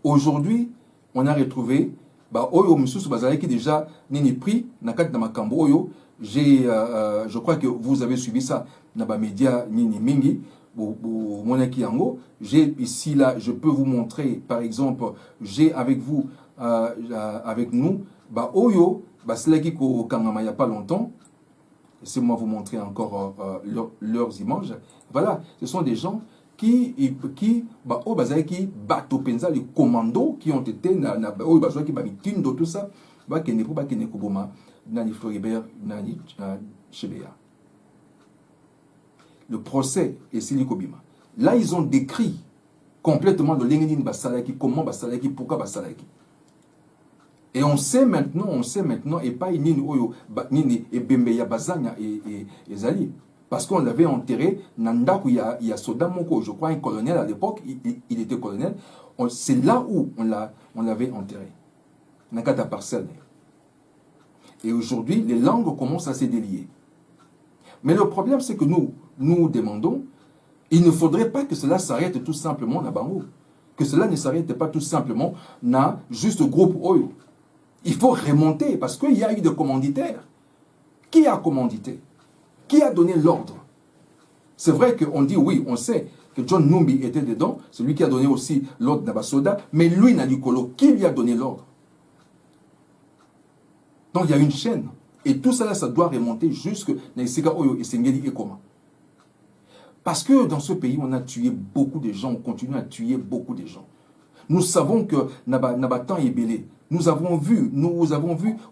[SPEAKER 1] Aujourd'hui, on a retrouvé bah oyo mususu bazalaki déjà nini pris na kati na makambo oyo. Je crois que vous avez suivi ça na ba média nini mingi monaki yango. J'ai ici là, je peux vous montrer par exemple, j'ai avec vous avec nous bah oyo bah selaki ko kangama il y a pas longtemps. Laissez-moi vous montrer encore leurs images. Voilà, ce sont des gens qui bah au bazaki bato penza les commandos qui ont été na au bazaki ba mitindo tout ça ba kene ko boma nani Floribert nani Chebeya. Le procès et Siliko Bima. Là ils ont décrit complètement le Leninin Basalaki, comment Basalaki, pourquoi Basalaki. Et on sait maintenant et pas nini oyo nini et Bembeya Bazanya et Zali. Parce qu'on l'avait enterré, Nandaku, il y a Soda Moko, je crois un colonel à l'époque, il était colonel. C'est là où on l'avait enterré. Nakata parcelle. Et aujourd'hui, les langues commencent à se délier. Mais le problème, c'est que nous demandons, il ne faudrait pas que cela s'arrête tout simplement à Bango. Que cela ne s'arrête pas tout simplement na juste groupe Oyo. Il faut remonter parce qu'il y a eu des commanditaires. Qui a commandité? Qui a donné l'ordre? C'est vrai qu'on dit oui, on sait que John Numbi était dedans, celui qui a donné aussi l'ordre d'Abasoda, mais lui, Nalikolo, qui lui a donné l'ordre? Donc il y a une chaîne. Et tout cela, ça doit remonter jusque Naïsika Oyo et Sengeli et comment. Parce que dans ce pays, on a tué beaucoup de gens, on continue à tuer beaucoup de gens. Nous savons que Nabatan est belé. Nous avons vu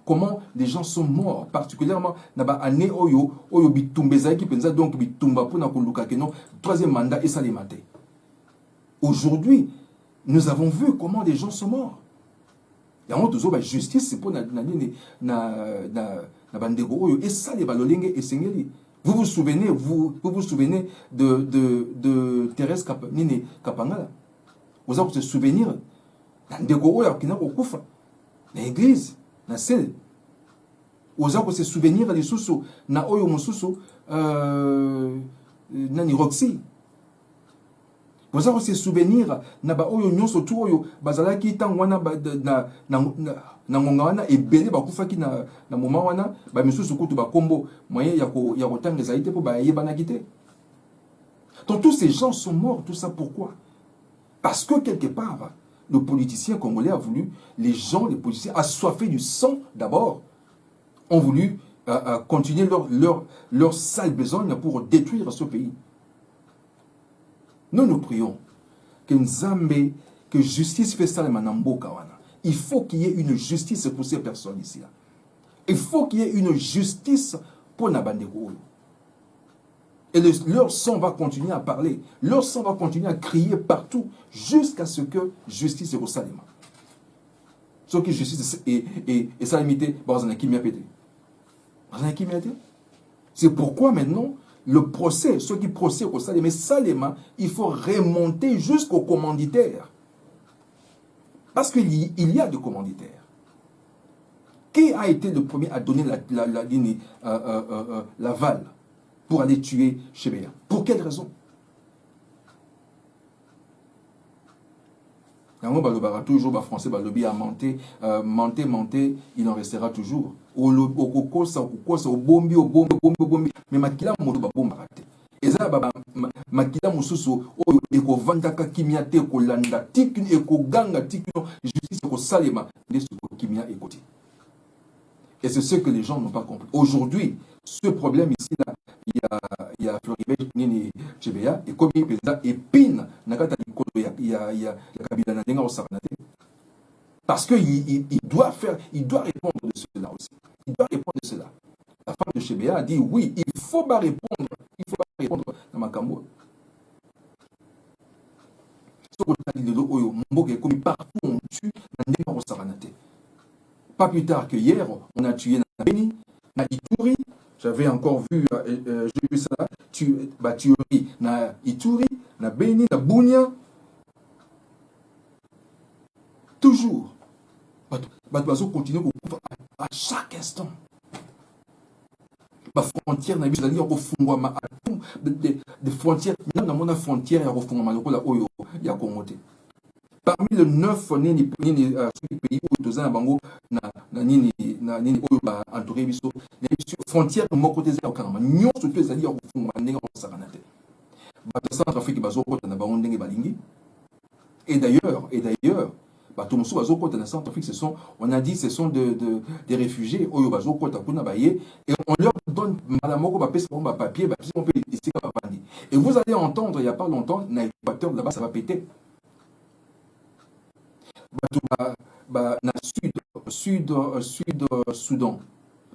[SPEAKER 1] comment des gens sont morts, particulièrement Naba Ane Oyo, Oyo Bitumbeza qui pensa donc Bitumba pour Nakuluka Keno, troisième mandat et ça les maté. Aujourd'hui, nous avons vu comment des gens sont morts. Il y a une justice, c'est pour Nabandego Oyo et ça les balolenge et Sengeli. Vous vous souvenez de Thérèse Kapangala. Vous avez ce souvenir Nandego Oyo qui n'a pas kufa. L'église, la selle. Vous avez ce souvenir de Soussou, na Oyo Mosusu, Nani Roxy. Vous avez ce souvenir, na ba Oyo Nyonso tu Oyo, Bazalaki Tangwana na Mongawana et Bele Bakufaki na Momawana, ba Misusu Kutu Bakombo, moyen Yako Tang les Haïté pour ba Yebanakite. Donc tous ces gens sont morts, tout ça pourquoi? Parce que quelque part, le politicien congolais a voulu, les politiciens assoiffés du sang d'abord, ont voulu continuer leur sale besogne pour détruire ce pays. Nous prions que Nzambe, que justice fait ça Manambo Kawana. Il faut qu'il y ait une justice pour ces personnes ici. Il faut qu'il y ait une justice pour Nabandeko. Et leur sang va continuer à parler. Leur sang va continuer à crier partout jusqu'à ce que justice est au Salima. Ce que justice est salimité, c'est pourquoi maintenant, le procès, ceux qui procèdent au Salima, mais Salima, il faut remonter jusqu'au commanditaire. Parce qu'il y a des commanditaires. Qui a été le premier à donner l'aval pour aller tuer Chebeya? Pour quelle raison? Toujours, les Français, lobby a menté, il en restera toujours. Au bombi, mais makila moto bomba raté. Eza makila mususu oyo eko vandaka kimia te ko landa tikun eko ganga tikun justice ko salema ndesu kimia ekoti. Et c'est ce que les gens n'ont pas compris. Aujourd'hui, ce problème ici là, il y a Floribert Nini Chebeya et comme il présente épine nakata il y a Kabila Nandenga au Sarnate. Parce que il doit répondre de cela aussi. Il doit répondre de cela. La femme de Chebeya a dit oui, il faut pas répondre dans Makambo. Partout on tue Nandenga au Sarnate. Pas plus tard que hier, on a tué na Beni, na Ituri. J'avais encore vu, j'ai vu ça, tuerie na Ituri, na Beni, na Bunia. Toujours. Bateau continue à chaque instant. La frontière, na Beni, c'est-à-dire des frontières, il y a une frontière, il y a une frontière, il y a Parmi les 9 pays où tous en bango na nini entouré biso frontière mon côté za okana nyo surtout ezali ya kufungwa ndenge osakana te. Ba Centrafrique bazo kota na bango ndenge balingi. Et d'ailleurs bato mosusu bazo kota na Centrafrique on a dit ce sont des réfugiés oyo bazo kota kuna baye et on leur donne malamoko ba pesa ba papier ba on peut ici ba bandi. Et vous allez entendre il y a pas longtemps na Équateur là-bas ça va péter. Na sud Soudan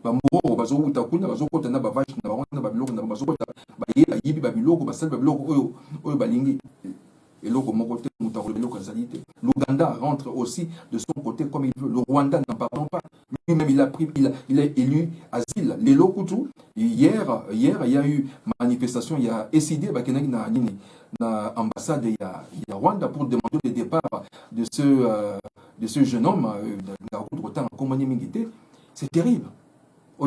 [SPEAKER 1] bamoro bazowuta kuna bazokota na bavache na bango na babiloko na bazokota bayibi babiloko basali babiloko oyo balingi eloko moko te mutako biloko ezali te. L'Ouganda rentre aussi de son côté comme il veut. Le Rwanda n'en parlons pas. Lui-même il a élu asile. Les Lokutu hier il y a eu manifestation, il y a SID bakenaki na ambassade il y a Rwanda pour demander le départ de ce jeune homme c'est terrible.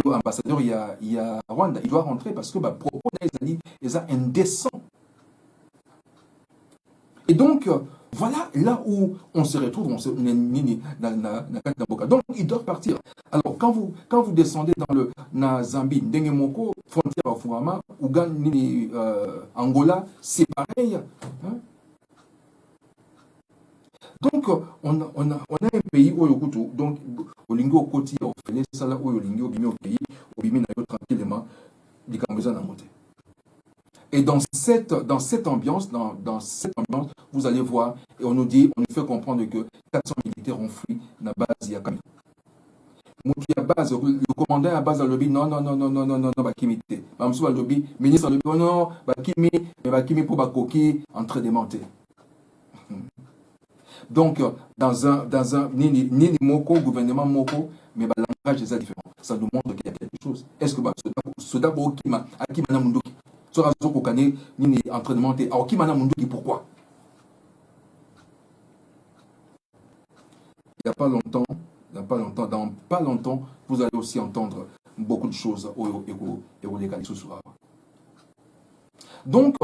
[SPEAKER 1] L'ambassadeur il y a Rwanda, il doit rentrer parce que propos est indécent. Et donc voilà là où on se retrouve donc ils doivent partir. Alors quand vous descendez dans na Zambie, Ndengemoko, frontière à Fouama, Ouganda, Angola, c'est pareil. Hein? Donc on a un pays où donc au lingo côté au fait ça là où au lingo bimi au pays au bimi na yo tranquillement di kamboza na monter. Et dans cette ambiance, vous allez voir, et on nous fait comprendre que 400 militaires ont fui dans la base Yakami. Le commandant à base à lobby, non, Bakimité. Mamsou à lobby, ministre à lobby, non, Bakimi, mais Bakimi pour Bakoki, en train de monter. Donc, dans un ni Moko, gouvernement Moko, mais le langage est différent. Ça nous montre qu'il y a quelque chose. Est-ce que Soda Bokima, Akimana Mundoki, Sora Zokokane, ni entraînement, Akimana Mundoki, pourquoi? Il n'y a pas longtemps, dans pas longtemps, vous allez aussi entendre beaucoup de choses au Donc,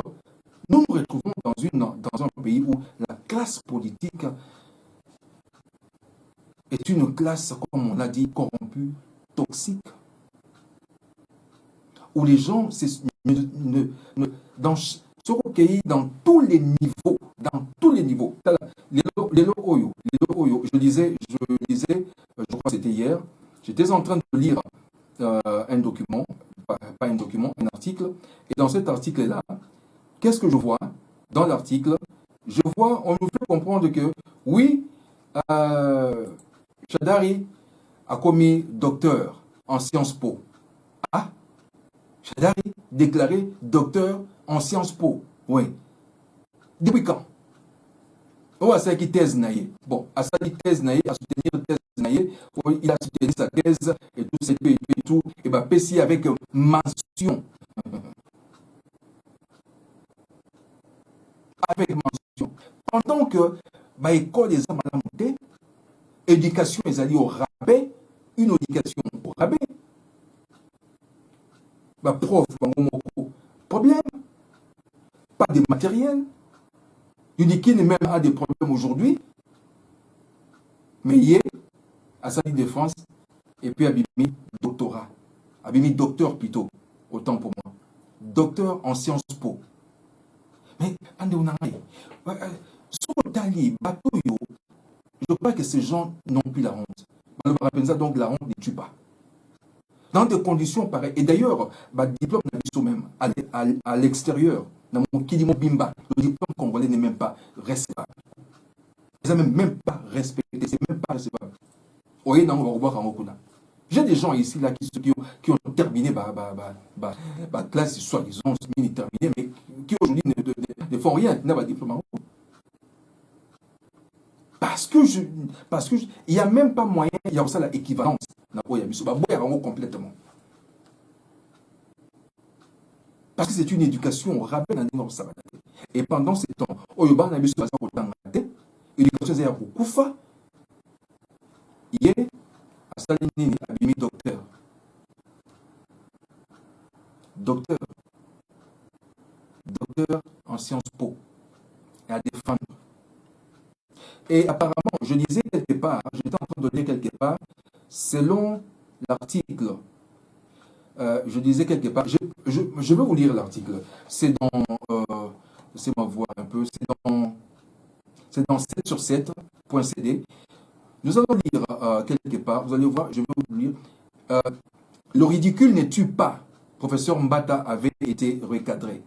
[SPEAKER 1] nous nous retrouvons dans un pays où la classe politique est une classe, comme on l'a dit, corrompue, toxique, où les gens, dans tous les niveaux, les Oyo, je lisais, je crois que c'était hier, j'étais en train de lire un document, pas un document, un article, et dans cet article-là, qu'est-ce que je vois? Dans l'article, on nous fait comprendre que, oui, Shadari a commis docteur en Sciences Po. Ah, Shadari déclaré docteur en Sciences Po. Oui. Depuis quand? Oh, à ça qui thèse naïe. Bon, à ça qui thèse naïe, à soutenir thèse naïe, il a soutenu sa thèse et tout, et tout, et bah, PCI avec mention. Avec mention. Pendant que ma école des hommes à la montée, éducation est allée au rabais, une éducation au rabais. Ma prof, problème, pas de matériel. Unikin même a des problèmes aujourd'hui, mais hier, à sa de France, et puis Abimi doctorat, Abimi docteur plutôt, autant pour moi, docteur en Sciences Po. Mais, je crois que ces gens n'ont plus la honte. Donc la honte ne tue pas. Dans des conditions pareilles, et d'ailleurs, le diplôme même à l'extérieur, le diplôme congolais n'est même pas respectable. Ils n'ont même pas respecté, c'est même pas respectable. J'ai des gens ici là qui ont terminé la classe, soi-disant terminé, mais qui aujourd'hui ne font rien, n'ont pas de diplôme. Parce que il n'y a même pas moyen, il y a aussi l'équivalence. Complètement. Parce que c'est une éducation au rabais dans les Sabanate. Et pendant ces temps, Oyoba n'a pas de l'éducation est à Koufa. Il est à Salinini, Abimi docteur. Docteur en Sciences Po. Et à défendre. Et apparemment, je disais quelque part, j'étais en train de lire quelque part, selon l'article, je disais quelque part, je vais vous lire l'article, c'est dans, laissez-moi voir un peu, c'est dans 7 sur 7.cd. Nous allons lire quelque part, vous allez voir, je vais vous lire. Le ridicule ne tue pas. Professeur Mbata avait été recadré.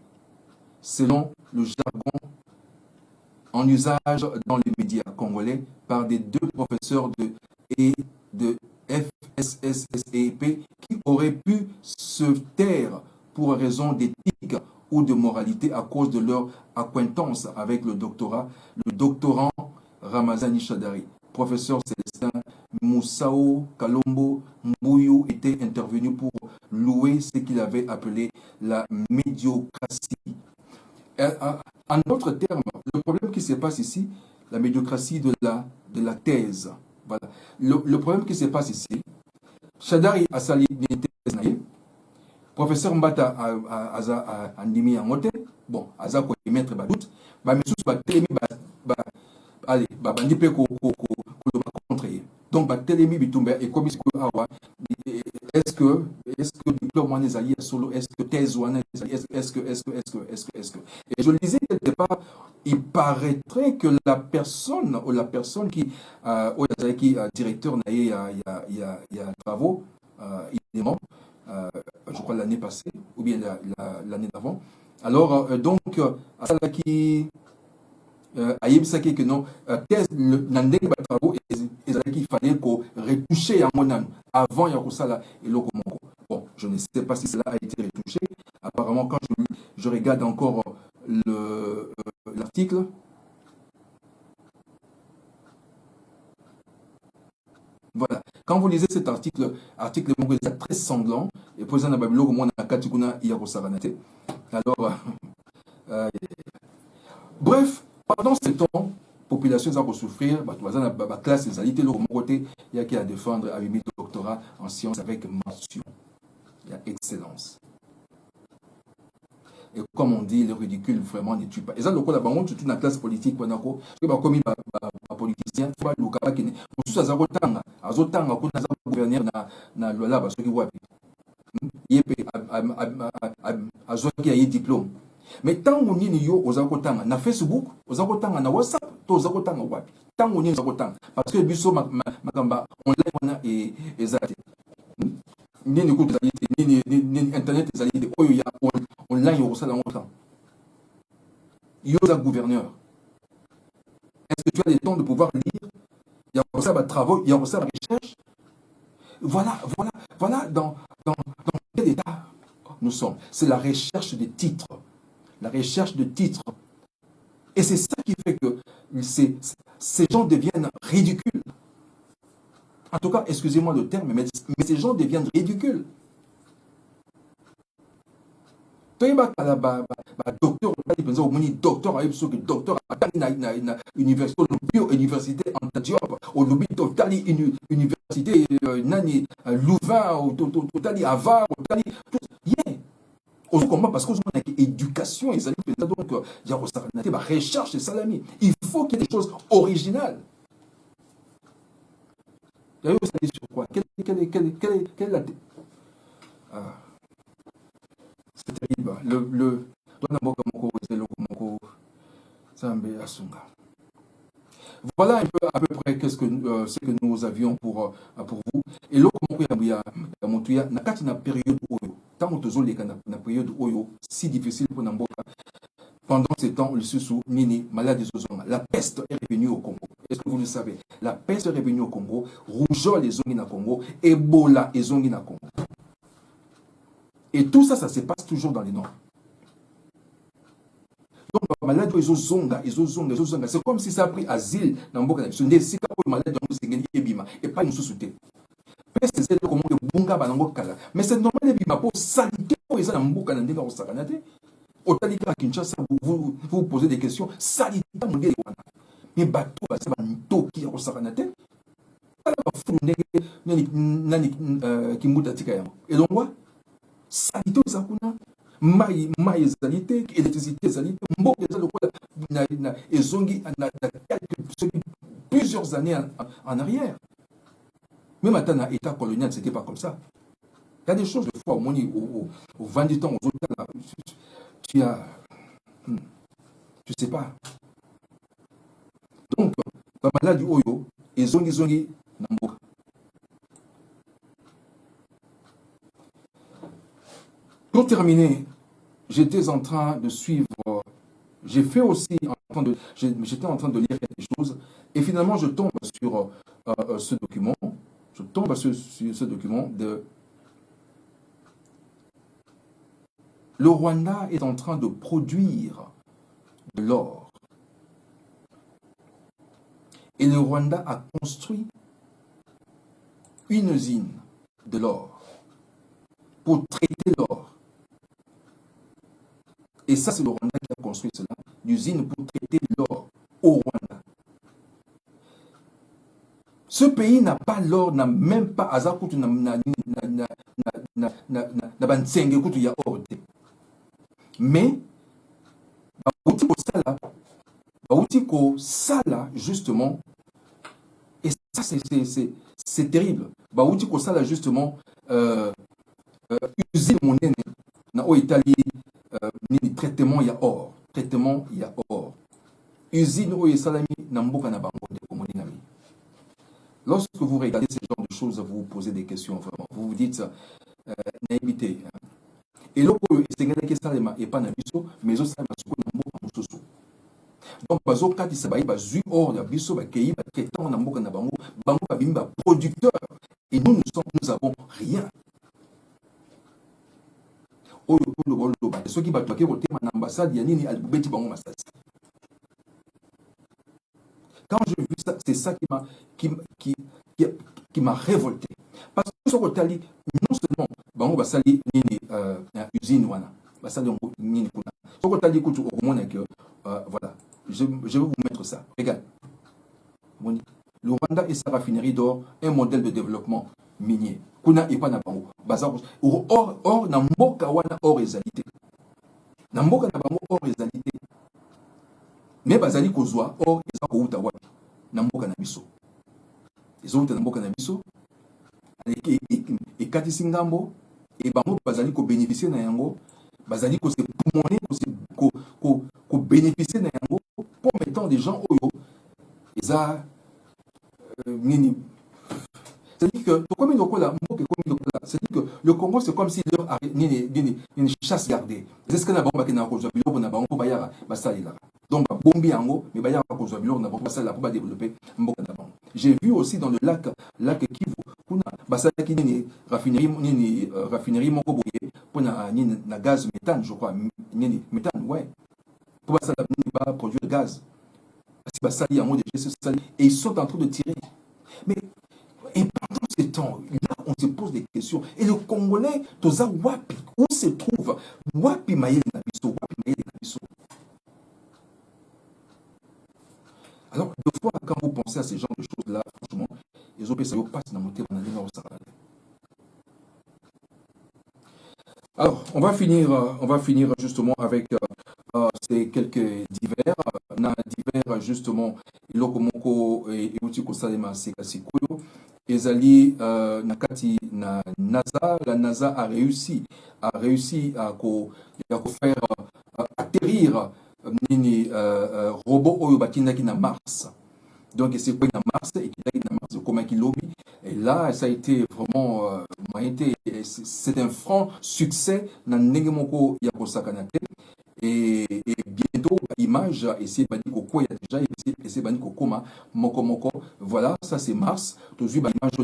[SPEAKER 1] Selon le jargon en usage dans les médias congolais par des 2 professeurs de FSSEP qui auraient pu se taire pour raison d'éthique ou de moralité à cause de leur acquaintance avec le doctorant Ramazani Shadari. Professeur Célestin Moussao Kalombo Mbouyou était intervenu pour louer ce qu'il avait appelé la médiocratie. En d'autres termes, le problème qui se passe ici, la médiocratie de la thèse. Voilà. Le problème qui se passe ici, Shadari a sali une thèse, professeur Mbata a andimi en moté, bon, aza ko émettre ba doute, ba mesusu ba télémi allez, bandi pe ko contre. Donc ba télémi bitumba et comme awa, est-ce que diplôme wana ezali solo, est-ce que thèse wana est-ce que et je le disais quelque part, il paraîtrait que la personne qui directeur il y a travaux évidemment, je crois l'année passée ou bien l'année d'avant. Alors donc à ça qui ayebisaki que non thèse nandenge ba travaux il fallait qu'on retoucher à mon âme avant yakosala et le Congo. Bon, je ne sais pas si cela a été retouché. Apparemment, quand je regarde encore l'article, voilà. Quand vous lisez cet article est très sanglant, et pour ça, alors, bref, pendant ce temps, population va souffrir, la classe des alités, de côté, il y a qui à défendre à limite doctorat en sciences avec mention. Il y a excellence. Et comme on dit, le ridicule vraiment ne tue pas. Et ça, le coup, là, surtout dans la classe politique, parce que comme il y a politicien, il faut le cas qui est. Pour ça, Azotanga, pour gouverner dans le là, parce que vous avez. Il y a un diplôme. Mais tant qu'on y est aux Azotanga, na Facebook, aux Azotanga, na WhatsApp, aux Azotanga, tant qu'on y est aux Azotanga, parce que Bisso, Makamba, on l'a et Zati. Ni Internet, online, il y a un gouverneur. Est-ce que tu as le temps de pouvoir lire? Il y a ça travaux, il y a ça recherche. Voilà dans quel état nous sommes. C'est la recherche des titres. La recherche de titres. Et c'est ça qui fait que ces gens deviennent ridicules. En tout cas, excusez-moi le terme, mais ces gens deviennent ridicules. Docteur, docteur à l'université en Diop, au lobby totali université nani Louvain, totali Avar, totali comment parce que on a éducation et ça donc il y a recherche et salami. Il faut qu'il y ait des choses originales. D'ailleurs, ça dit sur quoi? Quelle est la c'est terrible. Voilà un peu à peu près ce que nous avions pour vous. Et là, il y a une période si difficile pour Namboka. Pendant ces temps, le sous Nini, maladie Zozonga. La peste est revenue au Congo. Est-ce que vous le savez? La peste est revenue au Congo. Rougeole est zongi na Congo. Ebola est zongi na Congo. Et tout ça, ça se passe toujours dans les Nord. Donc, la maladie ils ont zonga. C'est comme si ça a pris asile dans Mboka. Et pas une sous-souté. Peste, c'est comme le bunga banango kala. Mais c'est normal, pour salité, ils ont Mboka dans des sakanate. Au Talika Kinshasa, vous posez des questions. Salité, mais bateau, c'est un to qui est au sakanate. Et donc, quoi? Salité, ça kuna maï électricité, salité, mboka, ça le quoi, et zongi, quelques plusieurs années en arrière. Même à un état colonial, ce n'était pas comme ça. Il y a des choses, des fois, au 20 ans, aux autres, là, tu as... Tu sais pas. Donc, la maladie Oyo, et zongi Namboka. Pour terminer, j'étais en train de suivre, j'ai fait aussi, j'étais en train de lire quelque chose, et finalement je tombe sur ce document, sur ce document de... Le Rwanda est en train de produire de l'or. Et le Rwanda a construit une usine de l'or pour traiter l'or. Et ça, c'est le Rwanda qui a construit cela, l'usine pour traiter l'or au Rwanda. Ce pays n'a pas l'or, n'a même pas Azakutu, mais, Sala, justement, et ça, c'est terrible. Sala, justement, usine monnaie, na o Italie, traitement, il y a or. Traitement, il y a or. Usine o Salami, Namboka na bango de Komoninami. Lorsque vous regardez ce genre de choses, vous vous posez des questions, vraiment. Vous vous dites, naïveté. Et là, c'est que ça n'est pas nabiso, mais aussi ça n'a pas donc, bazo kati sabayi bazu or ya biso ba kei ba traitant na mboka na bango, bango ba bimba producteur et nous avons rien. Oyo ko lo ba ceux qui ba toke ko tema na ambassade ya nini albubeti bango masasi. Quand j'ai vu ça, c'est ça qui m'a révolté. Parce que ce côté non seulement bango ba sali nini usine wana, ba sali nini kuna. Ce côté kutu au moins que voilà. Je vais vous mettre ça. Regarde. Le Rwanda et sa raffinerie d'or, un modèle de développement minier. Kuna et pas na bango. Or, na mboka wana or ezalité. Na mboka na bango or ezalité. Mais bazali kozwa or eza ko uta wapi. Na mboka na biso. Ezo uta na mboka na biso. Et katisi ngambo et bango bazali ko bénéficier na yango. Bazali ko se poumoner ko bénéficier na yango. Pour mettant des gens oyo eza nini. C'est-à-dire que c'est-à-dire que le Congo c'est comme si leur une chasse gardée. C'est ce que na bango bakena ko zo biloko na bango bayara basalila. Donc bombi yango mais bayara ko zo biloko na bango basalila pour développer mboka na bango. J'ai vu aussi dans le lac Kivu kuna basalaki nini raffinerie moko boye pour na gaz méthane je crois nini méthane ouais. Pour produire le gaz. Et ils sont en train de tirer. Mais et pendant ce temps, là, on se pose des questions. Et le Congolais, Toza Wapi, où se trouve Wapi Maïe Nabiso, Wapi Maïe Nabiso. Alors, deux fois, quand vous pensez à ces genres de choses-là, franchement, les OPSA passent dans mon terme, on a déjà au Sahara. Alors, on va finir justement avec ces quelques divers. Justement, Ilokomoko et Utiko Salema Sekasikoyo. Ezali Nakati na NASA. La NASA a réussi à faire atterrir nini robot Oyo Bakindaki na Mars. Donc, c'est quoi na Mars et qui na Mars comme un lobby. Et là, ça a été vraiment c'est un franc succès dans Negemoko Yakosakanate. Et bientôt, image, essayer de dire quoi il y a déjà, essayer de dire comment, moko, voilà, ça c'est Mars. Toujours, image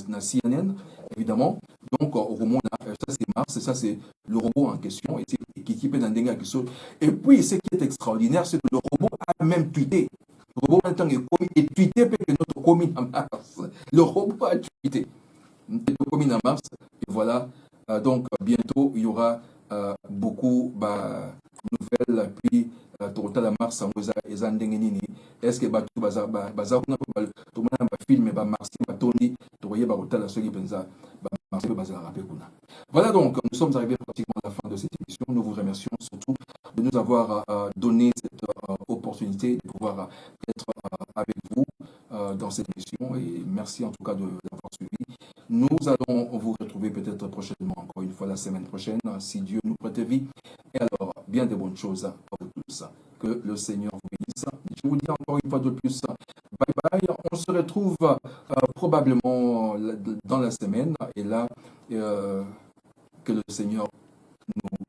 [SPEAKER 1] na CNN, évidemment. Donc, au moment ça c'est Mars, ça c'est le robot en question, et qui peut dans des quelque chose. Et puis, ce qui est extraordinaire, c'est que le robot a même tweeté. Le robot, en tant que commis, et tweeté peut que notre commune en Mars. Le robot a tweeté. Notre commune en Mars, et voilà. Donc, bientôt, il y aura beaucoup, nouvelles, puis total à Mars, est-ce que tout le monde film, voilà donc, nous sommes arrivés pratiquement à la fin de cette émission. Nous vous remercions surtout de nous avoir donné cette opportunité de pouvoir être avec vous dans cette émission et merci en tout cas de l'avoir suivi. Nous allons vous retrouver peut-être prochainement, encore une fois la semaine prochaine, si Dieu nous prête vie. Et alors, bien de bonnes choses à vous tous. Que le Seigneur vous bénisse. Je vous dis encore une fois de plus, bye bye. On se retrouve probablement dans la semaine. Et là, que le Seigneur nous